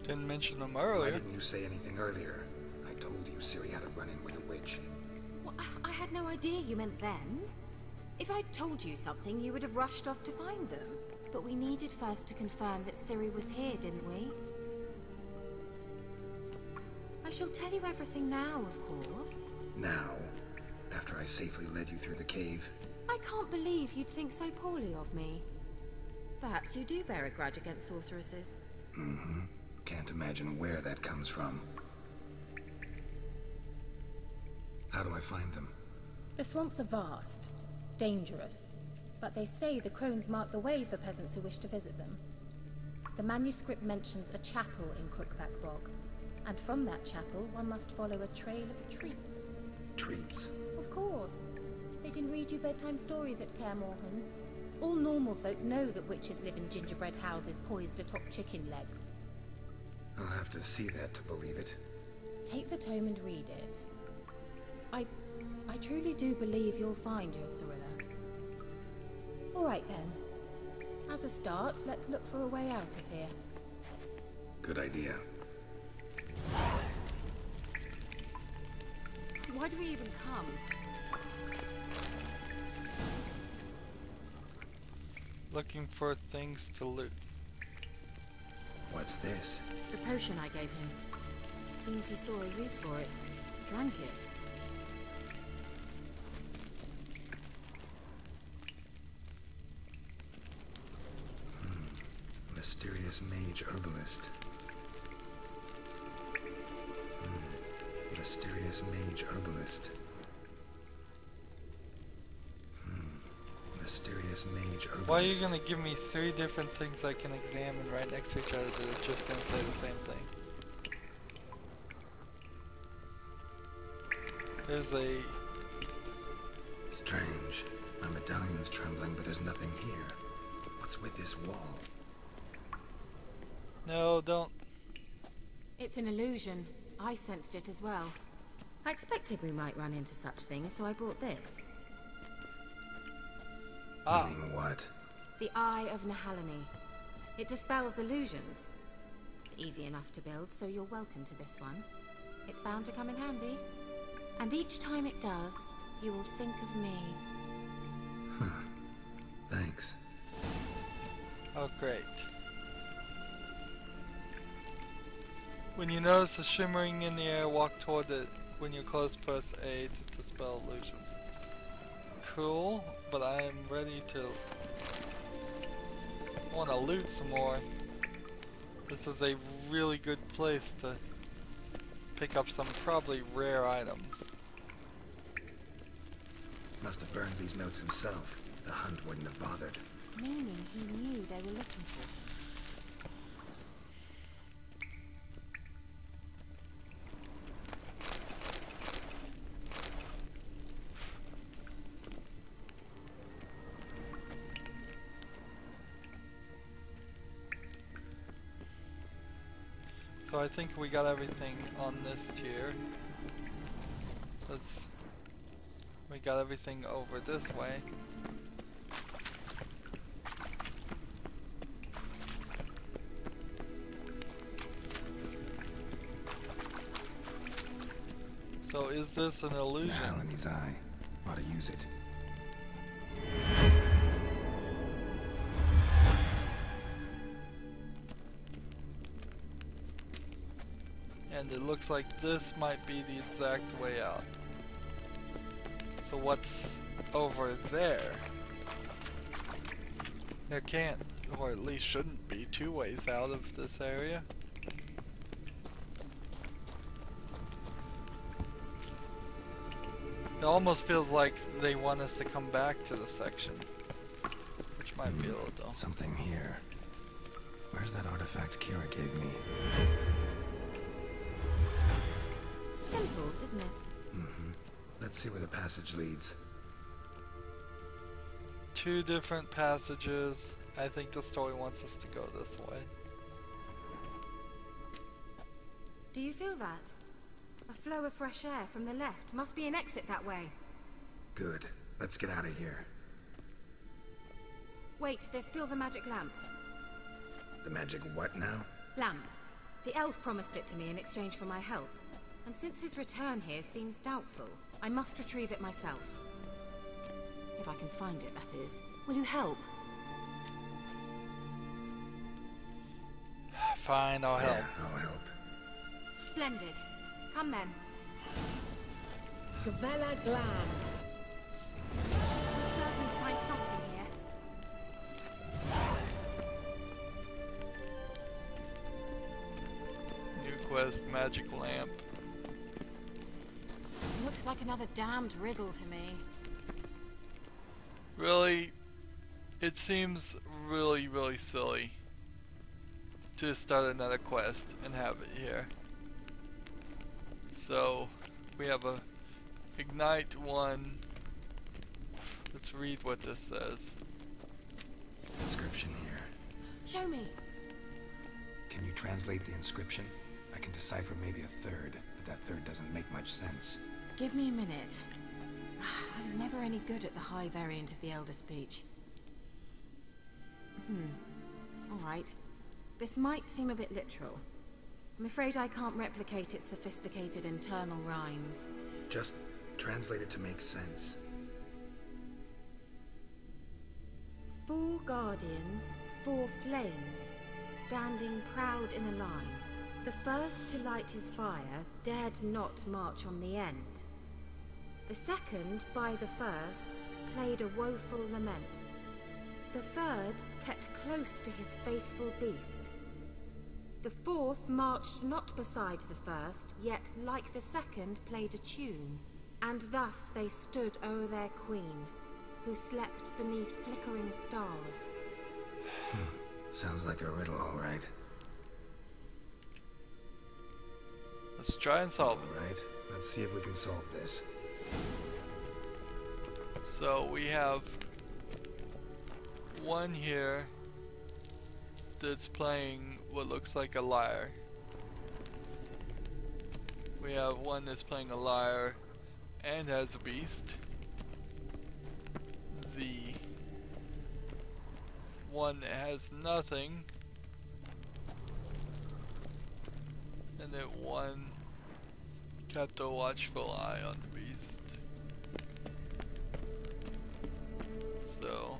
Didn't mention them Why earlier. didn't you say anything earlier? I told you Ciri had a run-in with a witch. Well, I had no idea you meant then. If I'd told you something, you would have rushed off to find them. But we needed first to confirm that Ciri was here, didn't we? I shall tell you everything now, of course. Now? After I safely led you through the cave? I can't believe you'd think so poorly of me. Perhaps you do bear a grudge against sorceresses. Mm-hmm. Can't imagine where that comes from. How do I find them? The swamps are vast, dangerous, but they say the crones mark the way for peasants who wish to visit them. The manuscript mentions a chapel in Crookback Bog, and from that chapel one must follow a trail of treats. Treats? Of course. They didn't read you bedtime stories at Kaer Morhen. All normal folk know that witches live in gingerbread houses poised atop chicken legs. I'll have to see that to believe it. Take the tome and read it. I truly do believe you'll find your Cirilla. All right then. As a start, let's look for a way out of here. Good idea. Why do we even come? Looking for things to loot. What's this? The potion I gave him. Seems he saw a use for it. Drank it. Mysterious mage herbalist. Mysterious mage herbalist. Mysterious mage herbalist. Why are you gonna give me 3 different things I can examine right next to each other that are just gonna say the same thing? There's a... Strange. My medallion's trembling, but there's nothing here. What's with this wall? No, don't. It's an illusion. I sensed it as well. I expected we might run into such things, so I brought this. Ah. Meaning what? The Eye of Nahalani. It dispels illusions. It's easy enough to build, so you're welcome to this one. It's bound to come in handy. And each time it does, you will think of me. Thanks. Oh, great. When you notice a shimmering in the air, walk toward it. When you're close, press A to dispel illusions. Cool, but I am ready to... I want to loot some more. This is a really good place to pick up some probably rare items. Must have burned these notes himself. The hunt wouldn't have bothered. Meaning he knew they were looking for. So I think we got everything on this tier. We got everything over this way. So is this an illusion? Nahalani's eye. Ought to use it. And it looks like this might be the exact way out. So what's over there? There can't, or at least shouldn't be, 2 ways out of this area. It almost feels like they want us to come back to the section, which might be a little dumb. Something here. Where's that artifact Kira gave me? Simple, isn't it? Mm-hmm. Let's see where the passage leads. 2 different passages. I think the story wants us to go this way. Do you feel that? A flow of fresh air from the left. Must be an exit that way. Good. Let's get out of here. Wait, there's still the magic lamp. The magic what now? Lamp. The elf promised it to me in exchange for my help. And since his return here seems doubtful, I must retrieve it myself. If I can find it, that is. Will you help? Fine, I'll help. Yeah, I'll help. Splendid. Come then. Gavella Glan. We're certain to find something here. New quest, magic lamp. Looks like another damned riddle to me. Really, it seems really silly to start another quest and have it here. So we have a ignite 1. Let's read what this says. Inscription here. Show me. Can you translate the inscription? I can decipher maybe a third, but that third doesn't make much sense. Give me a minute. I was never any good at the high variant of the Elder Speech. Alright. This might seem a bit literal. I'm afraid I can't replicate its sophisticated internal rhymes. Just translate it to make sense. 4 guardians, 4 flames, standing proud in a line. The first to light his fire dared not march on the end. The second, by the first, played a woeful lament. The third kept close to his faithful beast. The fourth marched not beside the first, yet, like the second, played a tune. And thus they stood o'er their queen, who slept beneath flickering stars. Sounds like a riddle, all right. Let's try and solve it. All right, let's see if we can solve this. So we have one here that's playing what looks like a lyre. We have one that's playing a lyre and has a beast. The one that has nothing, and then one kept a watchful eye on the beast. So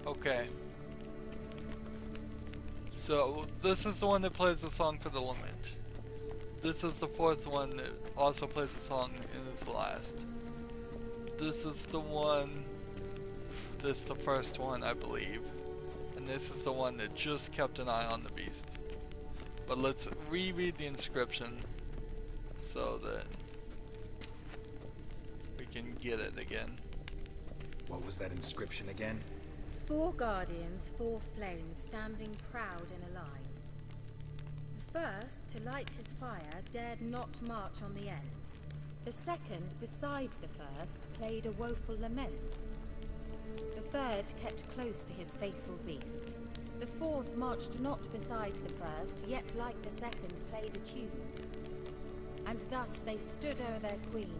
okay. So this is the one that plays the song for the lament. This is the fourth one that also plays the song and is the last. This is the one that's the first one, I believe. And this is the one that just kept an eye on the beast. But let's reread the inscription so that we can get it again. What was that inscription again? 4 guardians, 4 flames, standing proud in a line. The first, to light his fire, dared not march on the end. The second, beside the first, played a woeful lament. The third kept close to his faithful beast. The fourth marched not beside the first, yet like the second played a tune. And thus they stood o'er their queen,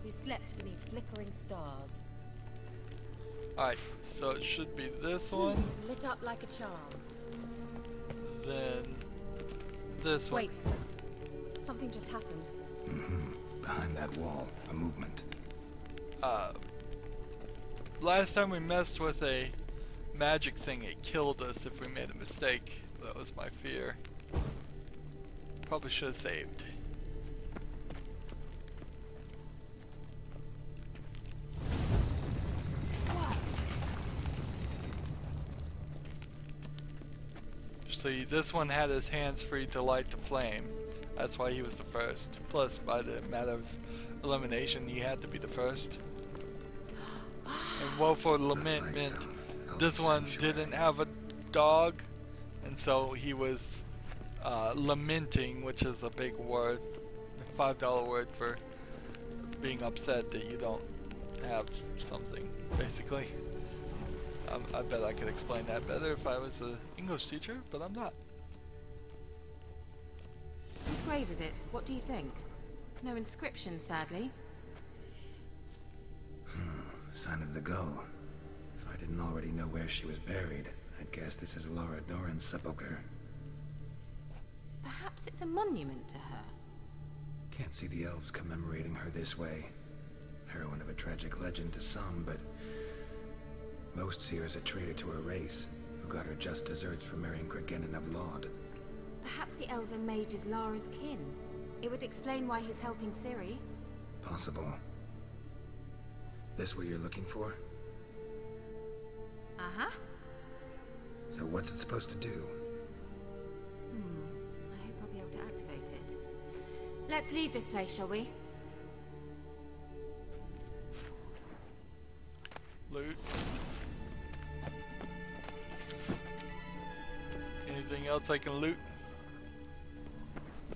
who slept beneath flickering stars. Alright, so it should be this one, Lit up like a charm. then this one. Wait. Something just happened. Behind that wall, a movement. Last time we messed with a magic thing, it killed us if we made a mistake. That was my fear. Probably should have saved. See, this one had his hands free to light the flame. That's why he was the first. Plus, by the matter of elimination, he had to be the first. And woeful Looks lament like meant some this elven one sanctuary. didn't have a dog, and so he was lamenting, which is a big word, a $5 word for being upset that you don't have something, basically. I bet I could explain that better if I was an English teacher, but I'm not. Whose grave is it? What do you think? No inscription, sadly. Sign of the gull. If I didn't already know where she was buried, I'd guess this is Laura Doran's sepulcher. Perhaps it's a monument to her. Can't see the elves commemorating her this way. Heroine of a tragic legend to some, but most see her as a traitor to her race, who got her just deserts for marrying Cregennan of Laud. Perhaps the elven mage is Lara's kin. It would explain why he's helping Ciri. Possible. This what you're looking for? Uh-huh. So what's it supposed to do? I hope I'll be able to activate it. Let's leave this place, shall we? Loot. Anything else I can loot?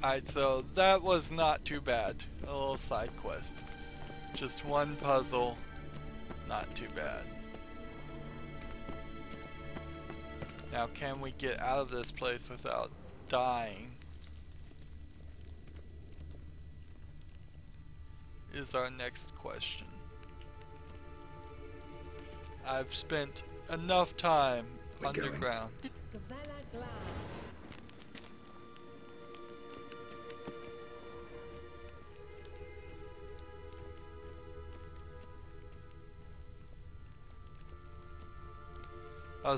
Alright, so that was not too bad. A little side quest. Just one puzzle. Not too bad. Now, can we get out of this place without dying? Is our next question. I've spent enough time We're going. underground.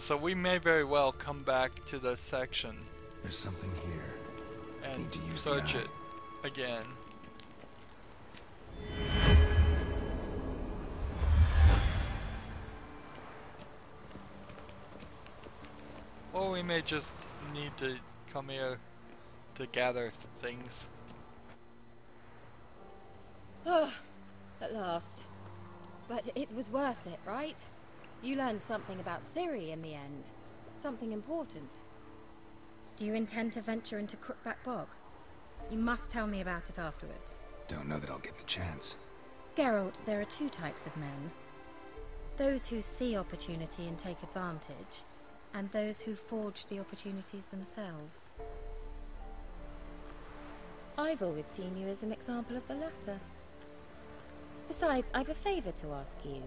So we may very well come back to this section There's something here. and Need to use search the eye. it again. Or we may just need to come here to gather things. At last. But it was worth it, right? You learned something about Ciri in the end. Something important. Do you intend to venture into Crookback Bog? You must tell me about it afterwards. Don't know that I'll get the chance. Geralt, there are two types of men. Those who see opportunity and take advantage, and those who forge the opportunities themselves. I've always seen you as an example of the latter. Besides, I've a favor to ask you.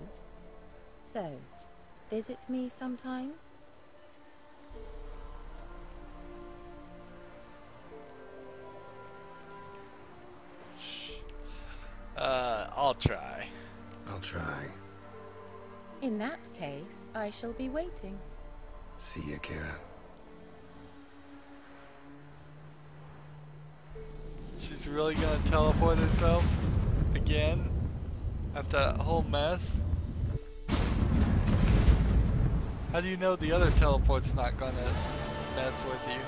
So, visit me sometime? I'll try. I'll try. In that case, I shall be waiting. See ya, Kira. She's really gonna teleport herself again after that whole mess? How do you know the other teleport's not gonna mess with you?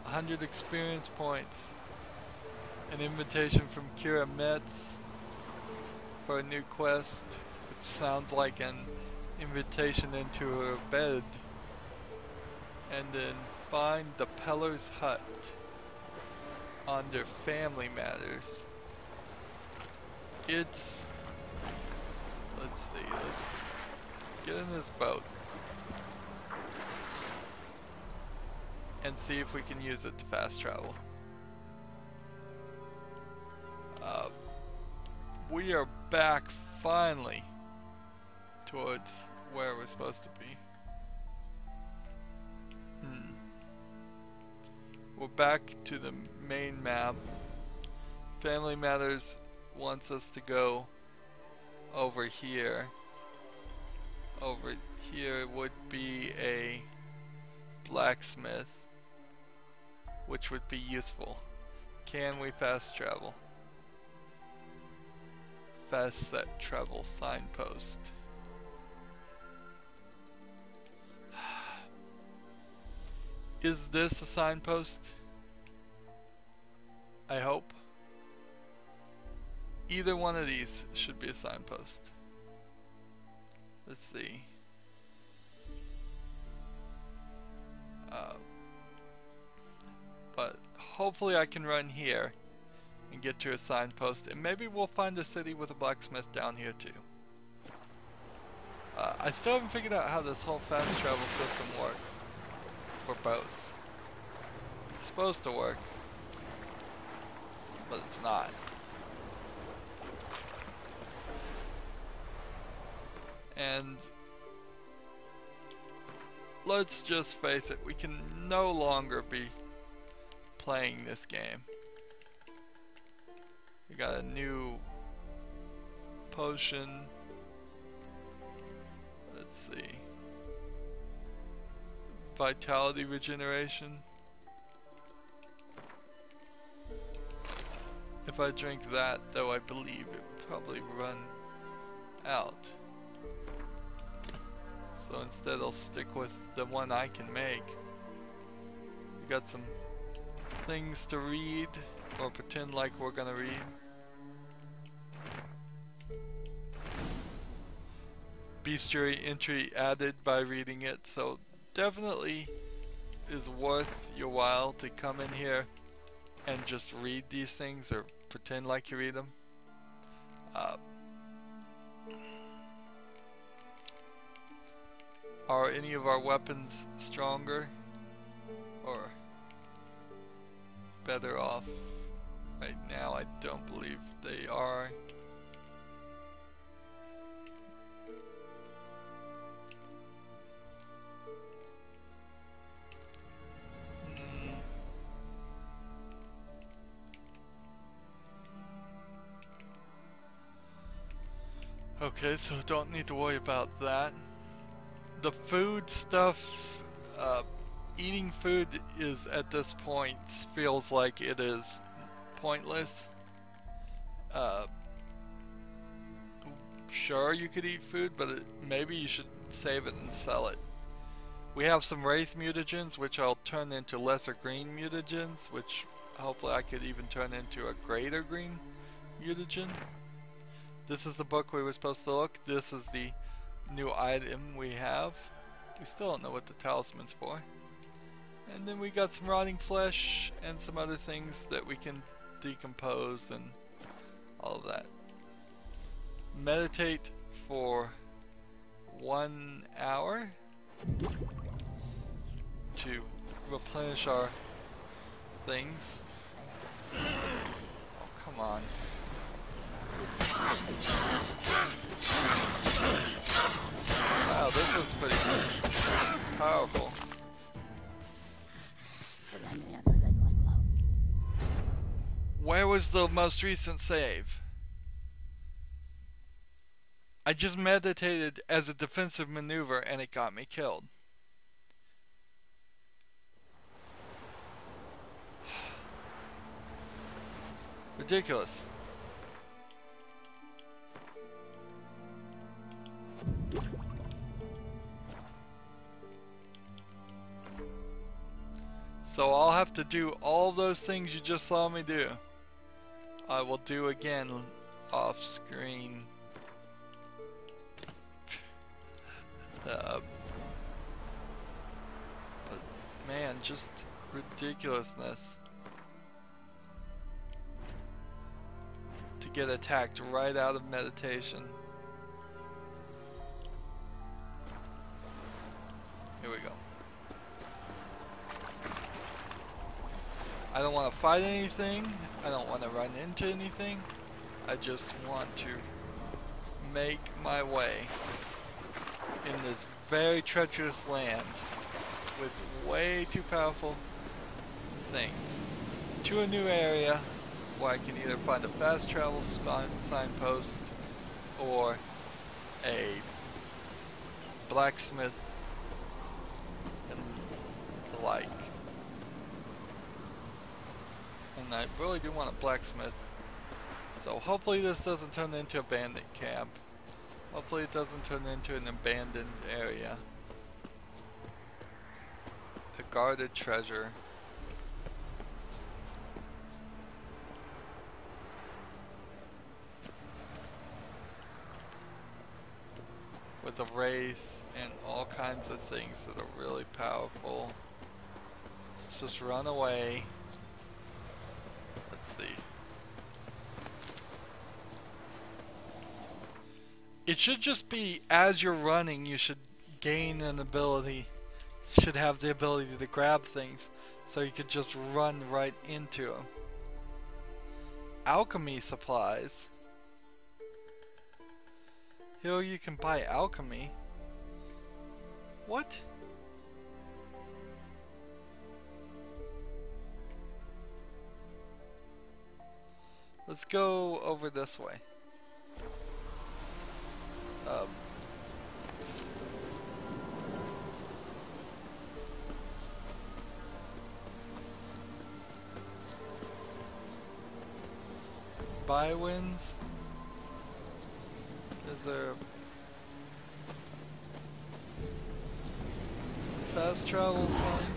100 experience points. An invitation from Kira Metz for a new quest, which sounds like an invitation into her bed. And then find the Peller's hut under family matters. It's, let's see, let's get in this boat and see if we can use it to fast travel. We are back finally towards where we're supposed to be. We're back to the main map. Family Matters wants us to go over here. Over here would be a blacksmith, which would be useful. Can we fast travel? Fast set travel signpost. Is this a signpost? I hope. either one of these should be a signpost. Let's see. But hopefully I can run here and get to a signpost, and maybe we'll find a city with a blacksmith down here too. I still haven't figured out how this whole fast travel system works for boats. It's supposed to work, but it's not. And let's just face it, we can no longer be playing this game. We got a new potion. Let's see. Vitality regeneration. If I drink that, though, I believe it would probably run out. So instead I'll stick with the one I can make. We got some things to read, or pretend like we're gonna read. Bestiary entry added by reading it, so definitely is worth your while to come in here and just read these things or pretend like you read them. Are any of our weapons stronger or better off? Right now I don't believe they are. Okay, so don't need to worry about that. The food stuff, eating food is at this point feels like it is pointless. Sure, you could eat food, but maybe you should save it and sell it. We have some wraith mutagens, which I'll turn into lesser green mutagens, which hopefully I could even turn into a greater green mutagen. This is the book we were supposed to look. This is the new item we have. We still don't know what the talisman's for. And then we got some rotting flesh and some other things that we can decompose and all of that. Meditate for 1 hour to replenish our things. Oh, come on. Wow, this looks pretty powerful. Where was the most recent save? I just meditated as a defensive maneuver and it got me killed. Ridiculous. So I'll have to do all those things you just saw me do. I will do again off screen. But man, just ridiculousness. To get attacked right out of meditation. Here we go. I don't want to fight anything. I don't want to run into anything. I just want to make my way in this very treacherous land with way too powerful things to a new area where I can either find a fast travel signpost or a blacksmith and the like. And I really do want a blacksmith. So hopefully this doesn't turn into a bandit camp. Hopefully it doesn't turn into an abandoned area. A guarded treasure. with a race and all kinds of things that are really powerful. Let's just run away. Let's see. It should just be as you're running, you should gain an ability, should have the ability to grab things, so you could just run right into them. Alchemy supplies. Here you can buy alchemy. What? Let's go over this way. Buy wins. Is there fast travel sign?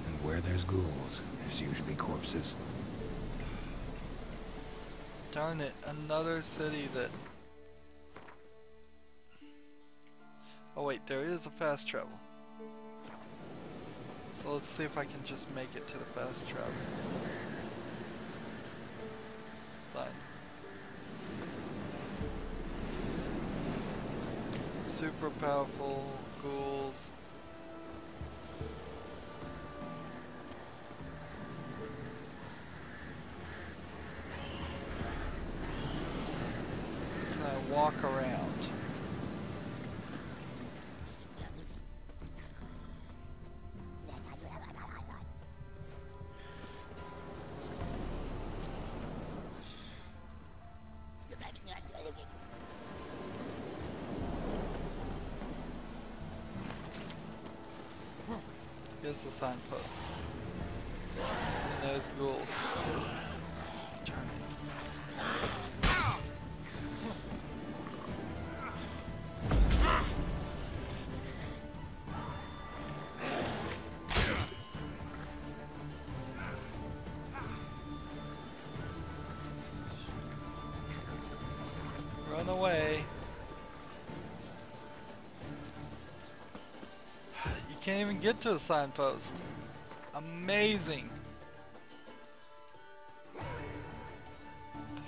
And where there's ghouls, there's usually corpses. Darn it, another city that... Oh wait, there is a fast travel. So let's see if I can just make it to the fast travel sign. Super powerful ghouls. Can I walk around? Here's the signpost. And there's ghouls. Turn it. Run away. Can't even get to the signpost. Amazing.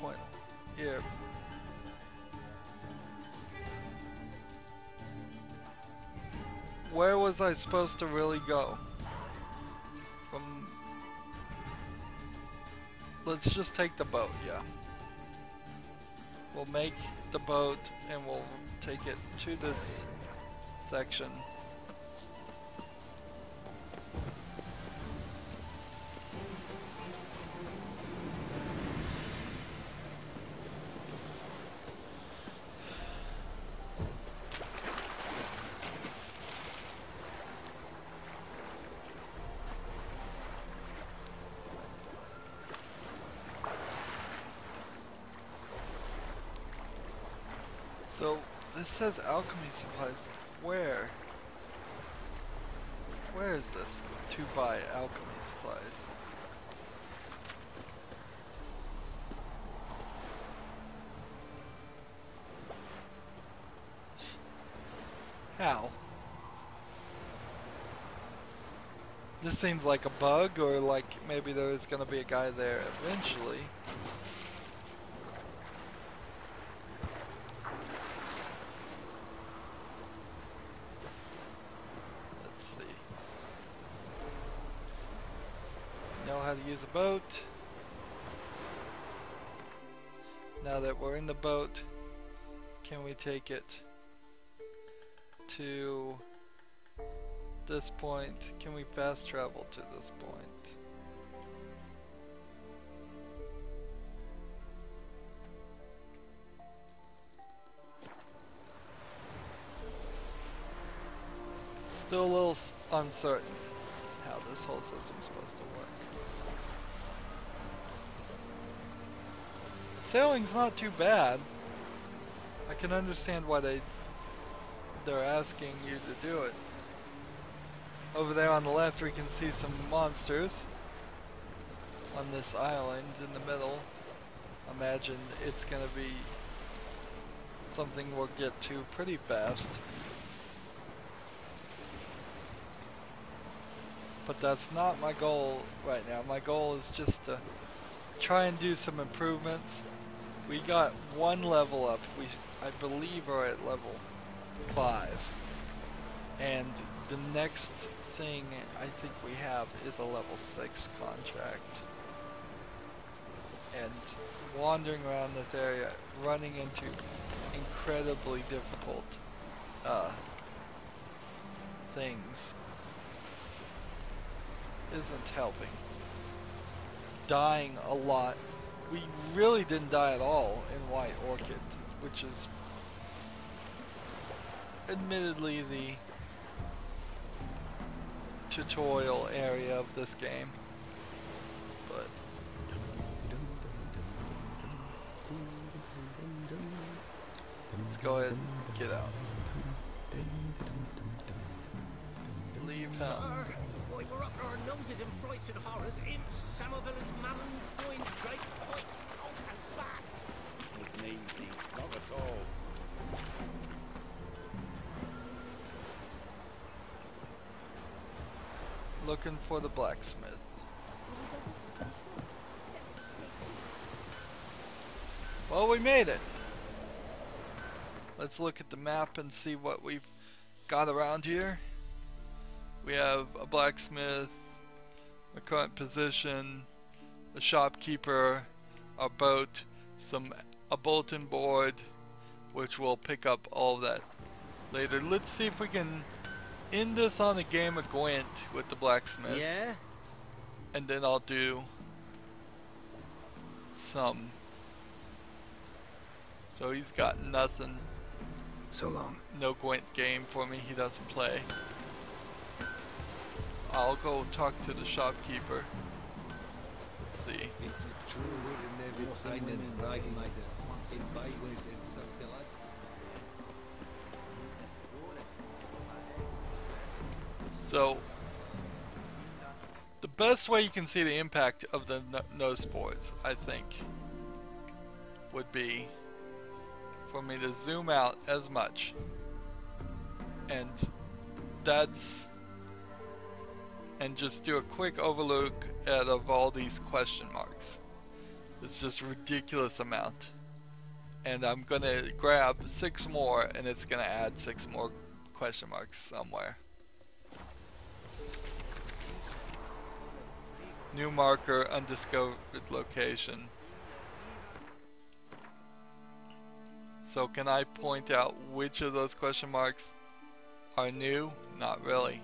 Point here. Where was I supposed to really go? From... Let's just take the boat, yeah. We'll make the boat and we'll take it to this section. So, this says alchemy supplies. Where? Where is this? To buy alchemy supplies. How? This seems like a bug, or like maybe there's gonna be a guy there eventually. How to use a boat. Now that we're in the boat, can we take it to this point? Can we fast travel to this point? Still a little uncertain how this whole system's supposed to work. Sailing's not too bad. I can understand why they're asking you to do it. Over there on the left we can see some monsters on this island in the middle. Imagine it's gonna be something we'll get to pretty fast. but that's not my goal right now. My goal is just to try and do some improvements. We got one level up. We, I believe, are at level 5. And the next thing I think we have is a level 6 contract. And wandering around this area, running into incredibly difficult things isn't helping. Dying a lot. We really didn't die at all in White Orchid, which is admittedly the tutorial area of this game. But let's go ahead and get out. Leave him. Sir, why we're up our noses in frights and horrors, imps, Samovillers, mammons, foin, drakes, pikes, cock and bats. It isn't easy, not at all. Looking for the blacksmith. Well, we made it. Let's look at the map and see what we've got around here. We have a blacksmith, a current position, a shopkeeper, a boat, a bulletin board, which we'll pick up all of that later. Let's see if we can end this on a game of Gwent with the blacksmith. Yeah? And then I'll do some. So he's got nothing. So long. No Gwent game for me, he doesn't play. I'll go talk to the shopkeeper. Let's see. It's a true So, the best way you can see the impact of the nose boards, I think, would be for me to zoom out as much. And just do a quick overlook of all these question marks. It's just a ridiculous amount. And I'm gonna grab 6 more and it's gonna add 6 more question marks somewhere. New marker, undiscovered location. So can I point out which of those question marks are new? Not really.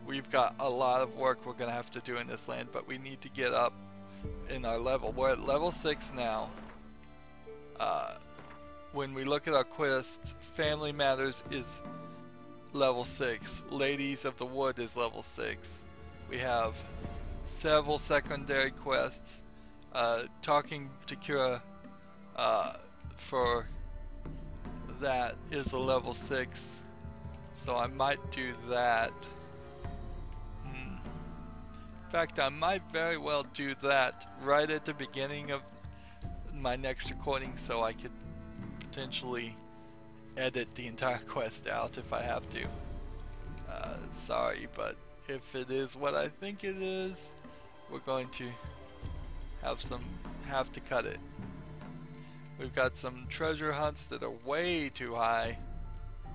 We've got a lot of work we're gonna have to do in this land, but we need to get up in our level. We're at level 6 now. When we look at our quests, Family Matters is level 6. Ladies of the Wood is level 6. We have several secondary quests. Talking to Kira for that is a level 6. So I might do that. In fact, I might very well do that right at the beginning of my next recording so I could potentially edit the entire quest out if I have to. Sorry, but if it is what I think it is, we're going to have to cut it. We've got some treasure hunts that are way too high.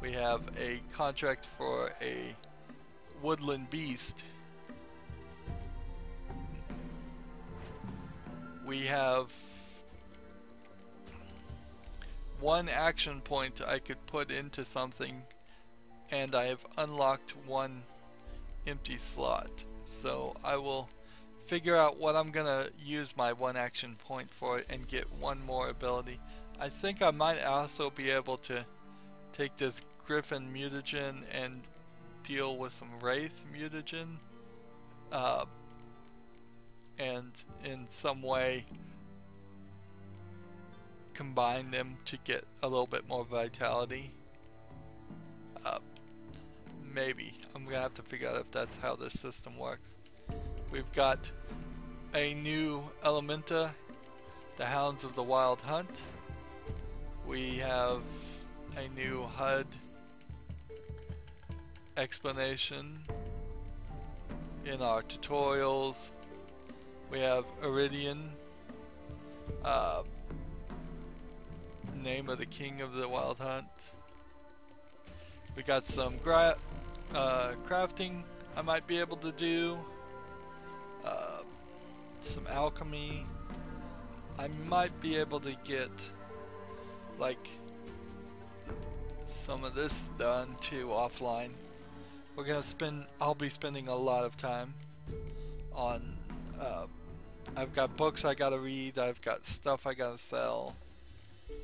We have a contract for a woodland beast. We have 1 action point I could put into something, and I have unlocked 1 empty slot. So I will figure out what I'm gonna use my 1 action point for and get 1 more ability. I think I might also be able to take this Griffin mutagen and deal with some Wraith mutagen. And in some way combine them to get a little bit more vitality. Maybe. I'm gonna have to figure out if that's how this system works. We've got a new Elementa, the Hounds of the Wild Hunt. We have a new HUD explanation. in our tutorials. We have Iridian, name of the king of the wild hunt. We got some crafting I might be able to do, some alchemy. I might be able to get like some of this done too offline. I'll be spending a lot of time on, I've got books I gotta read, I've got stuff I gotta sell,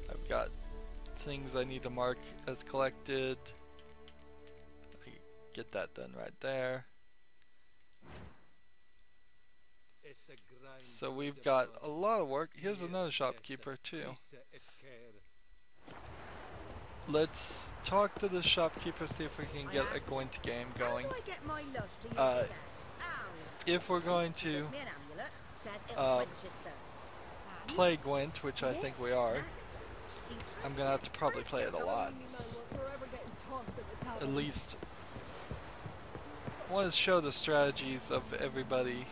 I've got things I need to mark as collected. I get that done right there. So we've got a lot of work. Here's another shopkeeper too. Let's talk to the shopkeeper, see if we can get a Gwent game going. If we're going to play Gwent, which I think we are, I'm gonna have to probably play it a lot. At least I want to show the strategies of everybody,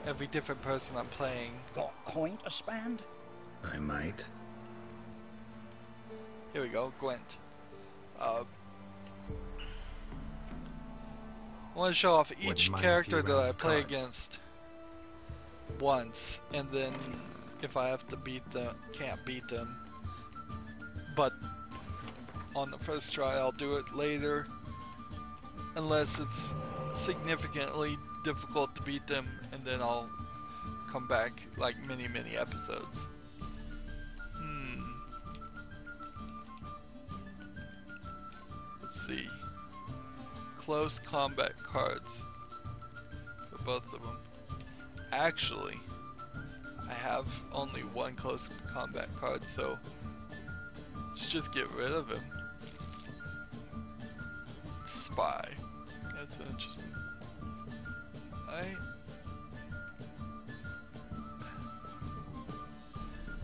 every different person I'm playing. Got coin to spend? I might. Here we go, Gwent. I want to show off each character that I play against once, and then if I have to beat them, can't beat them, but on the first try I'll do it later, unless it's significantly difficult to beat them, and then I'll come back like many episodes. Let's see. Close combat cards for both of them. Actually, I have only one close combat card, so let's just get rid of him. Spy. That's interesting.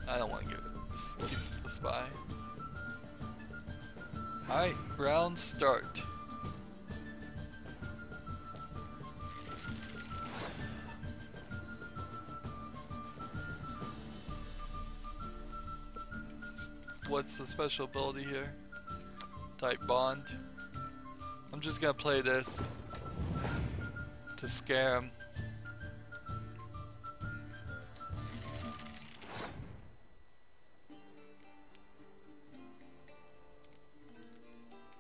I don't want to keep the spy. Alright, round start. What's the special ability here? Type bond. I'm just gonna play this to scare him.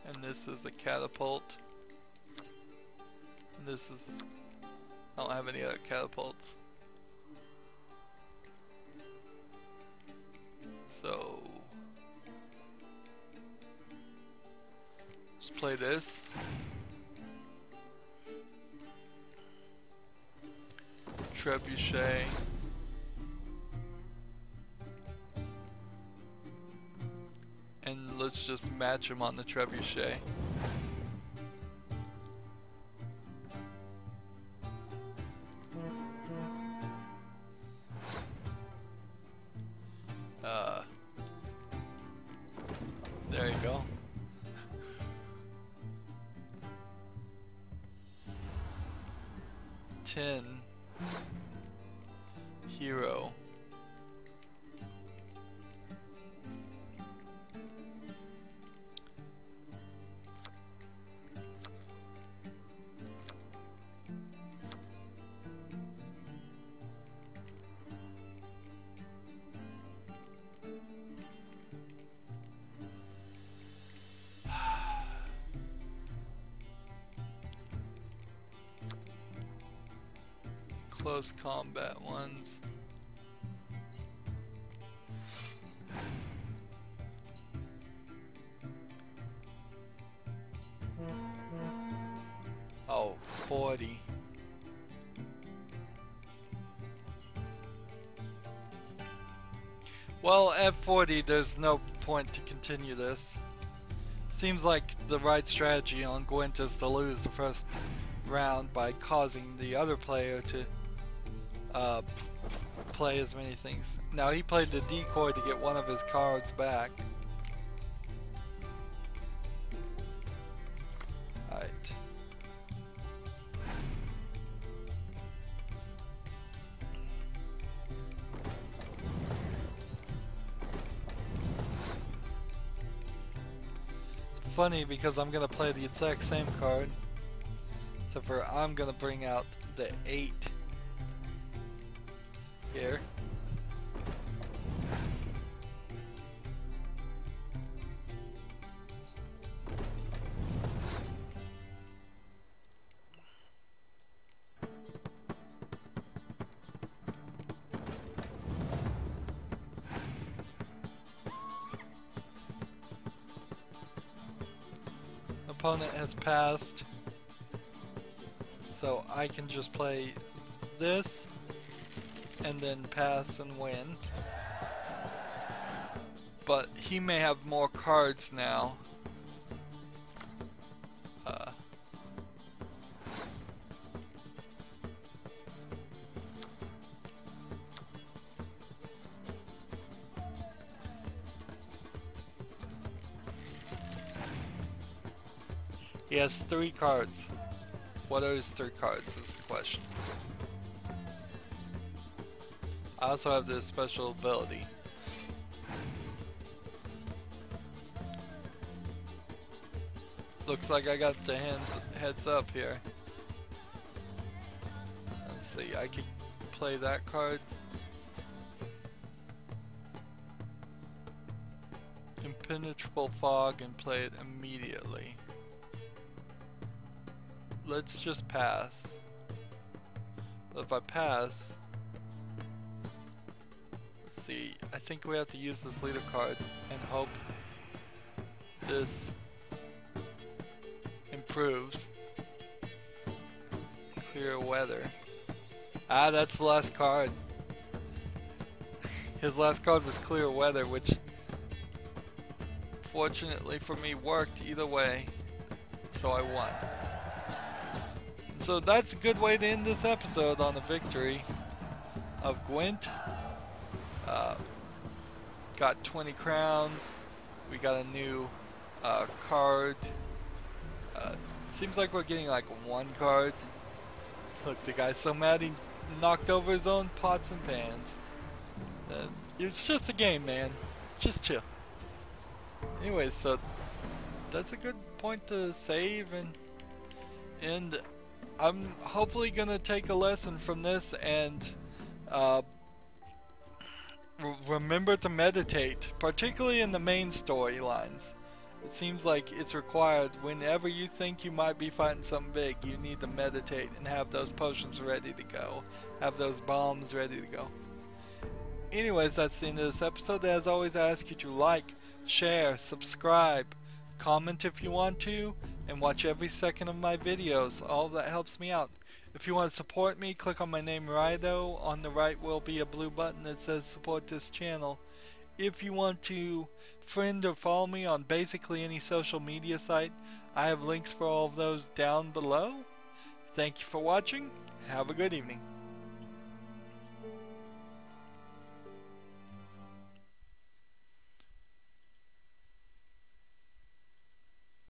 And this is the catapult. And this is... I don't have any other catapults. So... let's play this. Trebuchet. And let's just match him on the trebuchet. There you go. Hero. Close combat ones. Oh, 40. Well, at 40, there's no point to continue this. Seems like the right strategy on Gwent is to lose the first round by causing the other player to play as many things. Now he played the decoy to get one of his cards back. Alright. funny because I'm gonna play the exact same card, except for I'm gonna bring out the 8 here. Opponent has passed, so I can just play this and then pass and win. But he may have more cards now. He has 3 cards. What are his 3 cards is the question. I also have this special ability. Looks like I got the heads up here. Let's see, I could play that card. Impenetrable fog and play it immediately. Let's just pass. If I pass, let's see, I think we have to use this leader card and hope this improves. Clear weather. Ah, that's the last card. His last card was clear weather, which fortunately for me worked either way, so I won. So that's a good way to end this episode, on a victory of Gwent. Got 20 crowns. We got a new card. Seems like we're getting like 1 card. Look, the guy's so mad he knocked over his own pots and pans. It's just a game, man. Just chill. Anyway, so that's a good point to save, and I'm hopefully gonna take a lesson from this and remember to meditate, particularly in the main storylines. It seems like it's required whenever you think you might be fighting something big. You need to meditate and have those potions ready to go, have those bombs ready to go. Anyways, that's the end of this episode. As always, I ask you to like, share, subscribe, comment if you want to, and watch every second of my videos. All that helps me out. If you want to support me, click on my name, Rydo. On the right will be a blue button that says support this channel. If you want to friend or follow me on basically any social media site, I have links for all of those down below. Thank you for watching. Have a good evening.